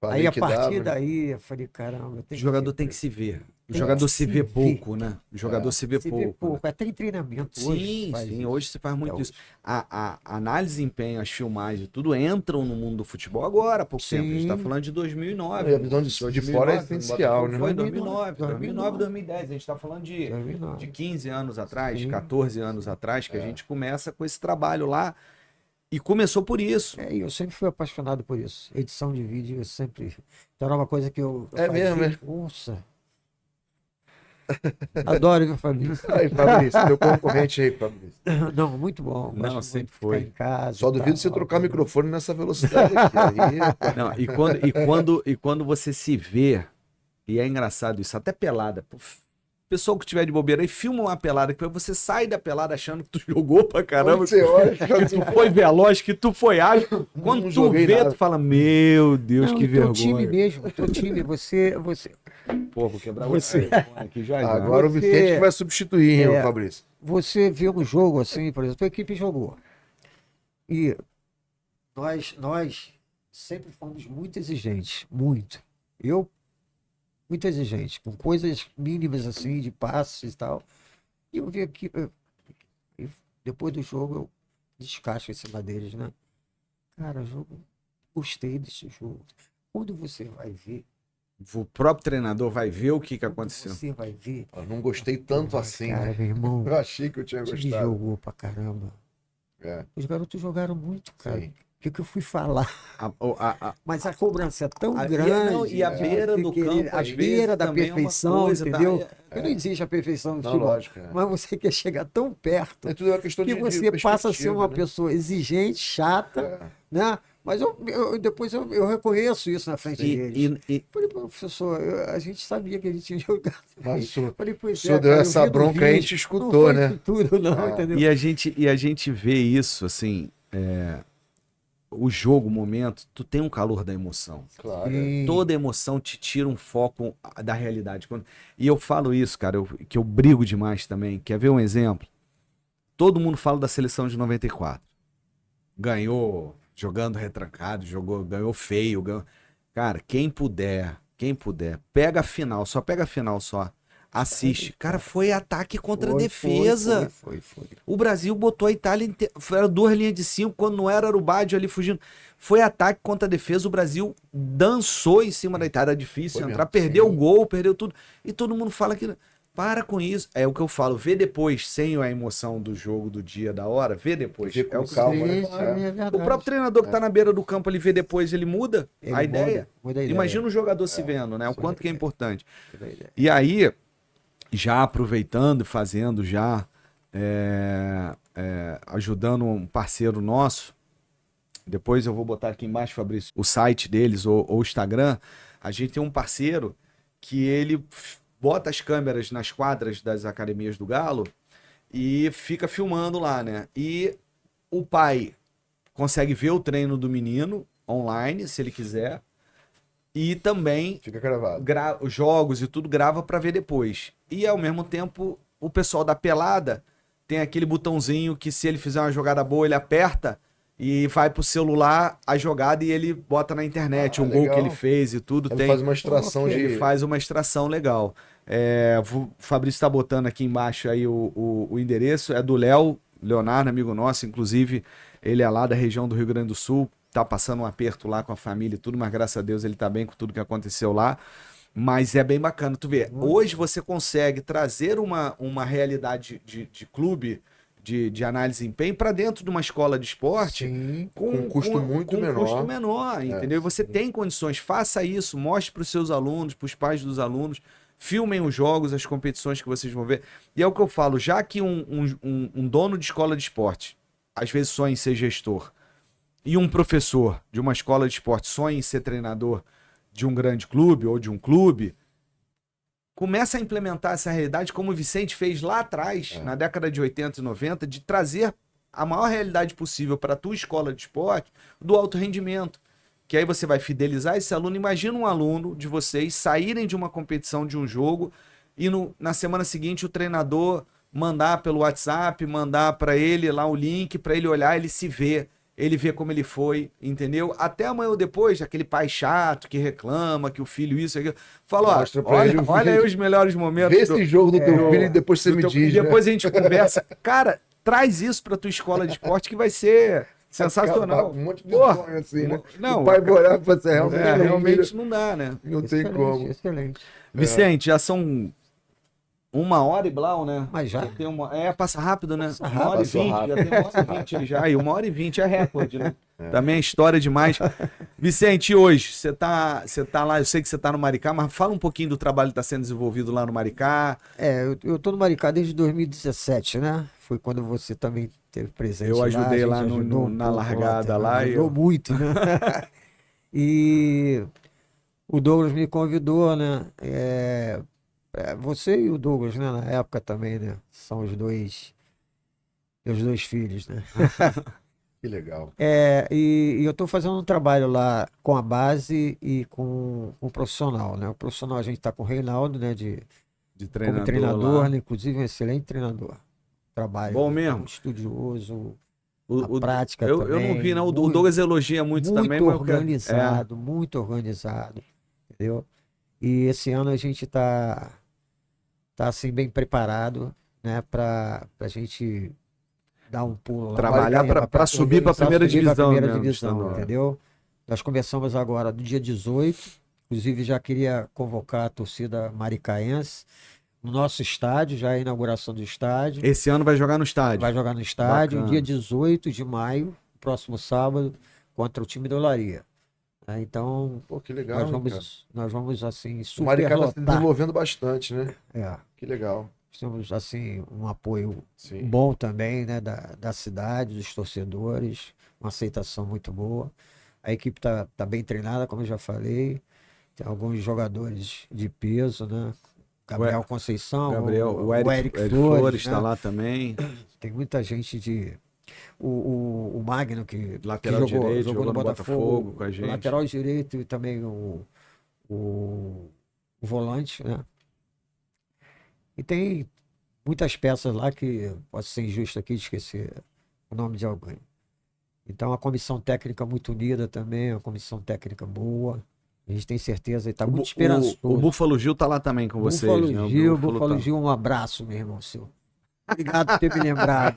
Falei Aí a que partir dava, né? daí, eu falei, caramba, O tem jogador tem que se ver. O Tem jogador que se se vê ver. pouco, né? O jogador se vê se pouco. vê pouco. Até em treinamento hoje. Sim, faz sim, isso. hoje se faz muito É isso. A análise de desempenho, as filmagens, tudo entram no mundo do futebol agora, há pouco tempo. A gente tá Sim. falando de 2009. E a visão de fora é essencial, né? Foi 2009, 2009, 2010. A gente tá falando de 2009. 15 anos atrás, Sim. 14 anos atrás, que a gente começa com esse trabalho lá. E começou por isso. E eu sempre fui apaixonado por isso. Edição de vídeo, eu sempre. Então era uma coisa que eu É fazia. mesmo, é? Nossa. Adoro, viu, Fabrício? Aí, Fabrício, meu concorrente aí, Fabrício. Não, muito bom. Não, Gosto sempre muito de foi. ficar em casa. Só e duvido tal, você trocar o entendeu? microfone nessa velocidade aqui. Aí, Não, e quando você se vê, e é engraçado isso, até pelada. Pô, pessoal que tiver de bobeira aí, filma uma pelada, que você sai da pelada achando que tu jogou pra caramba, quando você olha, que tu foi veloz, que tu foi ágil. Quando tu joguei vê, nada. tu fala, meu Deus, Não, que e teu vergonha. time mesmo, teu time, você. Pô, vou quebrar Você- o aqui já. agora o Você- Vicente que vai substituir, hein, É. o Fabrício. Você vê um jogo assim, por exemplo, a tua equipe jogou. E nós sempre fomos muito exigentes, muito. Eu, muito exigente, com coisas mínimas assim, de passes e tal. E eu vi aqui, e depois do jogo, eu descasco em cima deles, né? Cara, jogo, gostei desse jogo. Quando você vai ver, O próprio treinador vai ver o que aconteceu. você vai ver. Eu não gostei tanto assim, Cara, né? meu irmão, Eu achei que eu tinha o time gostado. jogou pra caramba. É, Os garotos jogaram muito, cara. sim. O que eu fui falar? A Mas a cobrança é tão A- e- grande. não, e a de beira você do querer- campo, a às beira vezes, da também é uma perfeição, coisa, tá? entendeu? Porque não existe a perfeição no Não, futebol. lógico. É. Mas você quer chegar tão perto É tudo uma questão que de você passa a ser perspectiva, uma né? pessoa exigente, chata, É. né? Mas depois eu reconheço isso na frente deles. Falei, professor, a gente sabia que ele tinha jogado. Mas o senhor- Falei, pois o senhor deu cara, eu essa vi no bronca aí, a vídeo, gente não escutou, foi né? de tudo, não, É. entendeu? E a gente vê isso, assim, o jogo, o momento, tu tem um calor da emoção. Claro. Sim. Toda emoção te tira um foco da realidade. E eu falo isso, cara, que eu brigo demais também. Quer ver um exemplo? Todo mundo fala da seleção de 94. Ganhou jogando retrancado, ganhou feio. Cara, quem puder, pega a final, só pega a final só. Assiste. Cara, foi ataque contra Foi, defesa. Foi. O Brasil botou a Itália inteira. Era 2 linhas de 5, quando não era o Baggio ali fugindo. Foi ataque contra defesa. O Brasil dançou em cima da Itália. Era difícil Foi entrar. mesmo. Perdeu Sim. o gol, perdeu tudo. E todo mundo fala que. Para com isso. É o que eu falo. Vê depois, sem a emoção do jogo, do dia, da hora. Vê depois. Vê com É o que calma, eu né? Sim, é verdade. O próprio treinador que tá na beira do campo ali vê depois, ele muda Ele a ideia. muda a ideia. Imagina o jogador se vendo, né? O quanto que é importante. Muda a ideia. E aí, já aproveitando e fazendo já, ajudando um parceiro nosso, depois eu vou botar aqui embaixo, Fabrício, o site deles ou o Instagram. A gente tem um parceiro que ele bota as câmeras nas quadras das academias do Galo e fica filmando lá, né? E o pai consegue ver o treino do menino online, se ele quiser, e também Fica gravado. os jogos e tudo grava pra ver depois. E ao mesmo tempo, o pessoal da pelada tem aquele botãozinho que se ele fizer uma jogada boa, ele aperta e vai pro celular a jogada e ele bota na internet o gol legal. que ele fez e tudo. Ele Tem, faz uma extração ele de... faz uma extração legal. O Fabrício tá botando aqui embaixo aí o endereço, é do Léo, Leonardo, amigo nosso, inclusive ele é lá da região do Rio Grande do Sul, tá passando um aperto lá com a família e tudo, mas graças a Deus ele tá bem com tudo que aconteceu lá. Mas é bem bacana, tu vê, hoje você consegue trazer uma realidade de clube, de análise de desempenho para dentro de uma escola de esporte Sim, com um custo muito com um menor. custo menor, entendeu? E você tem condições, faça isso, mostre para os seus alunos, para os pais dos alunos, filmem os jogos, as competições que vocês vão ver. E é o que eu falo, já que um dono de escola de esporte, às vezes sonha em ser gestor, e um professor de uma escola de esporte sonha em ser treinador de um grande clube ou de um clube, começa a implementar essa realidade como o Vicente fez lá atrás, na década de 80 e 90, de trazer a maior realidade possível para a tua escola de esporte do alto rendimento. Que aí você vai fidelizar esse aluno. Imagina um aluno de vocês saírem de uma competição, de um jogo, e na semana seguinte o treinador mandar pelo WhatsApp, mandar para ele lá o link, para ele olhar, ele se vê. Ele vê como ele foi, entendeu? Até amanhã ou depois, aquele pai chato que reclama que o filho isso, aquilo. Fala, Mostra pra olha, ele o olha aí vídeo. os melhores momentos. Vê esse jogo do teu filho e depois você me diz, E depois a gente conversa. Cara, traz isso pra tua escola de esporte que vai ser sensacional. Um monte de Porra, sonho assim, né? não, O pai vai olhar e falar assim, realmente, realmente não dá, né? não tem como. Excelente. Vicente, já são 1 hora e blau, né? Mas já. Passa rápido, né? Passa 1h20, rápido. já tem 1h20 aí já. E 1h20 é recorde, né? Também é história demais. Vicente, hoje, você tá lá, eu sei que você tá no Maricá, mas fala um pouquinho do trabalho que está sendo desenvolvido lá no Maricá. Eu tô no Maricá desde 2017, né? Foi quando você também teve presente Eu ajudei a lá gente ajudou na pouco largada lá. Ajudou muito, né? E o Douglas me convidou, né? Você e o Douglas, né? Na época também, né? São os dois filhos, né? Que legal. E eu estou fazendo um trabalho lá com a base e com o profissional, né? O profissional a gente está com o Reinaldo, né? De Como treinador, lá. né? Inclusive um excelente treinador. Trabalho Bom mesmo. muito estudioso, O- a prática eu também. não vi, não. O Douglas elogia muito também. Muito mas organizado, muito organizado, entendeu? E esse ano a gente tá assim bem preparado, né? Para a gente dar um pulo lá. Trabalhar para subir para a primeira divisão, primeira né, divisão, estadual. entendeu? Nós começamos agora no dia 18, inclusive já queria convocar a torcida maricaense no nosso estádio, já é a inauguração do estádio. Esse ano vai jogar no estádio. Vai jogar no estádio, Bacana. dia 18 de maio, próximo sábado, contra o time da Olaria. Então, Pô, que legal, nós hein, vamos assim, cara? O Maricá tá se superlotar. desenvolvendo bastante, né? É, Que legal. temos assim um apoio Sim. bom também, né, da cidade, dos torcedores, uma aceitação muito boa. A equipe tá bem treinada, como eu já falei. Tem alguns jogadores de peso, né? Gabriel Conceição, O Eric Flores Flores, está né? lá também. Tem muita gente de. O Magno, que Lateral direito, jogou no Botafogo, com a gente. lateral direito e também o volante, né? E tem muitas peças lá que posso ser injusto aqui de esquecer o nome de alguém. Então a comissão técnica muito unida também, uma comissão técnica boa, A gente tem certeza, ele tá muito esperançoso. O Búfalo Gil tá lá também com vocês, né? Búfalo Gil, um abraço, meu irmão seu. Obrigado por ter me lembrado.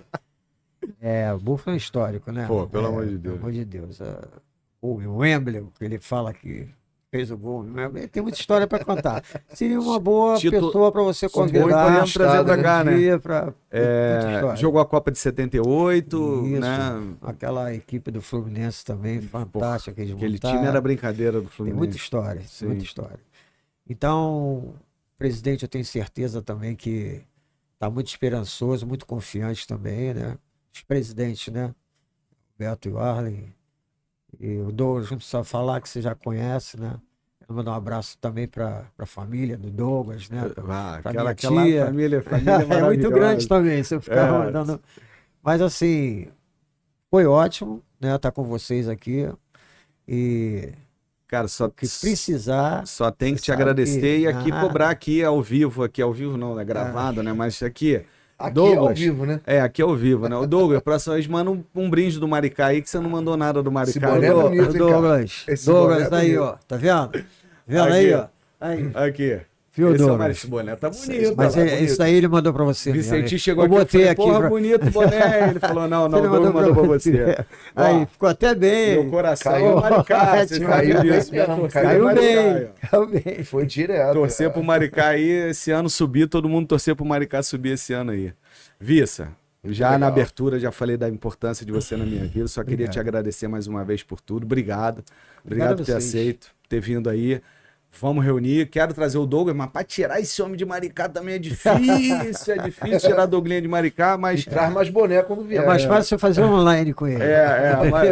O Búfalo é histórico, né? Pô, pelo amor de Deus. Pelo amor de Deus. O Wembley, que ele fala que fez o gol. Ele tem muita história para contar. Seria uma boa pessoa para você convidar. Podemos trazer pra cá, né? Jogou a Copa de 78, isso, né? Aquela equipe do Fluminense também, fantástica. Aquele time era brincadeira do Fluminense. Tem muita história, muita história. Então, presidente, eu tenho certeza também que está muito esperançoso, muito confiante também, né? Os presidentes, né? Beto e o Arlen. E o Douglas, não precisa falar, que você já conhece, né? Eu mando um abraço também para a família do Douglas, né? Aquela família é muito grande também, se eu ficar mandando. Mas assim, foi ótimo, né? Estar com vocês aqui. E cara, só que precisar. Só tem que te agradecer e aqui cobrar aqui ao vivo não, é gravado, né? Mas aqui. Aqui Douglas, é ao vivo, né? Aqui é ao vivo, né? O Douglas, próxima vez manda um brinde do Maricá aí, que você não mandou nada do Maricá. Esse boné é bonito, hein, Douglas, aí, ó. Tá vendo? Vendo aqui, aí, ó. Aí. Aqui. Viu, Esse boné tá bonito. Mas isso daí ele mandou pra você. Vicentinho chegou aqui e falei, porra, bonito o boné. Ele falou, não, o Douglas mandou pra você. Aí, ficou até bem. Meu coração caiu. Maricá, caiu bem. Foi direto. Torcer pro Maricá aí, esse ano subir, todo mundo torcer pro Maricá subir esse ano aí. Vissa, já na abertura já falei da importância de você na minha vida, só queria te agradecer mais uma vez por tudo. Obrigado por ter aceito, ter vindo aí. Vamos reunir, quero trazer o Douglas, mas para tirar esse homem de Maricá também é difícil tirar a Douglinha de Maricá, mas... E traz mais boné quando vier. É mais fácil você fazer online com ele.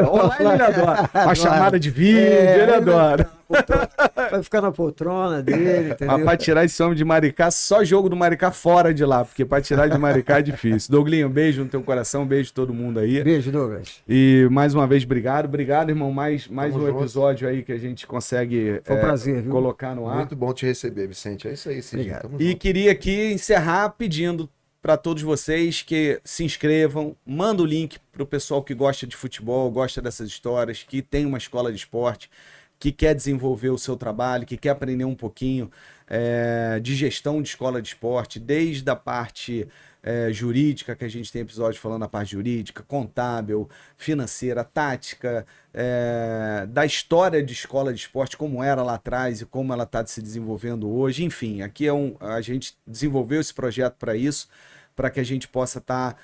Online ele adora. A chamada de vídeo, ele adora. Vai ficar na poltrona dele, entendeu? Mas para tirar esse homem de Maricá, só jogo do Maricá fora de lá, porque para tirar de Maricá é difícil. Douglinho, um beijo no teu coração, um beijo de todo mundo aí. Beijo, Douglas. E mais uma vez, obrigado, irmão, mais um episódio aí que a gente consegue foi um prazer, viu? Colocar no ar. Muito bom te receber, Vicente, é isso aí, Cidinho. E queria aqui encerrar pedindo para todos vocês que se inscrevam, manda o link para o pessoal que gosta de futebol, gosta dessas histórias, que tem uma escola de esporte, que quer desenvolver o seu trabalho, que quer aprender um pouquinho de gestão de escola de esporte, desde a parte jurídica, que a gente tem episódio falando da parte jurídica, contábil, financeira, tática, da história de escola de esporte, como era lá atrás e como ela está se desenvolvendo hoje. Enfim, aqui a gente desenvolveu esse projeto para isso, para que a gente possa estar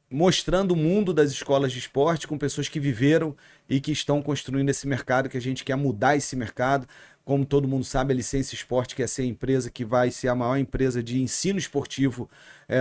mostrando o mundo das escolas de esporte com pessoas que viveram e que estão construindo esse mercado, que a gente quer mudar esse mercado. Como todo mundo sabe, a Licença Esporte quer ser a empresa que vai ser a maior empresa de ensino esportivo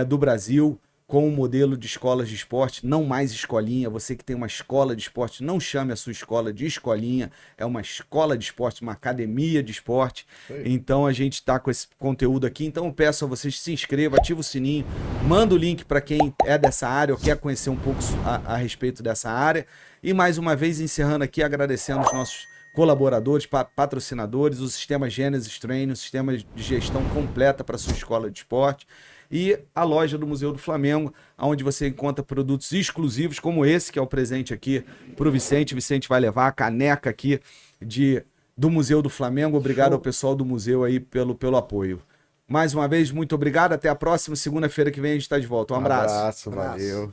do Brasil, com o modelo de escolas de esporte, não mais escolinha. Você que tem uma escola de esporte, não chame a sua escola de escolinha, é uma escola de esporte, uma academia de esporte. Então a gente está com esse conteúdo aqui, então eu peço a vocês que se inscrevam, ativa o sininho, manda o link para quem é dessa área ou quer conhecer um pouco a respeito dessa área. E mais uma vez, encerrando aqui, agradecendo os nossos colaboradores, patrocinadores, o Sistema Gênesis Training, o sistema de gestão completa para sua escola de esporte, e a loja do Museu do Flamengo, onde você encontra produtos exclusivos como esse, que é o presente aqui para o Vicente. O Vicente vai levar a caneca aqui do Museu do Flamengo. Obrigado ao pessoal do museu aí pelo apoio. Mais uma vez, muito obrigado. Até a próxima segunda-feira que vem a gente está de volta. Um abraço. Valeu.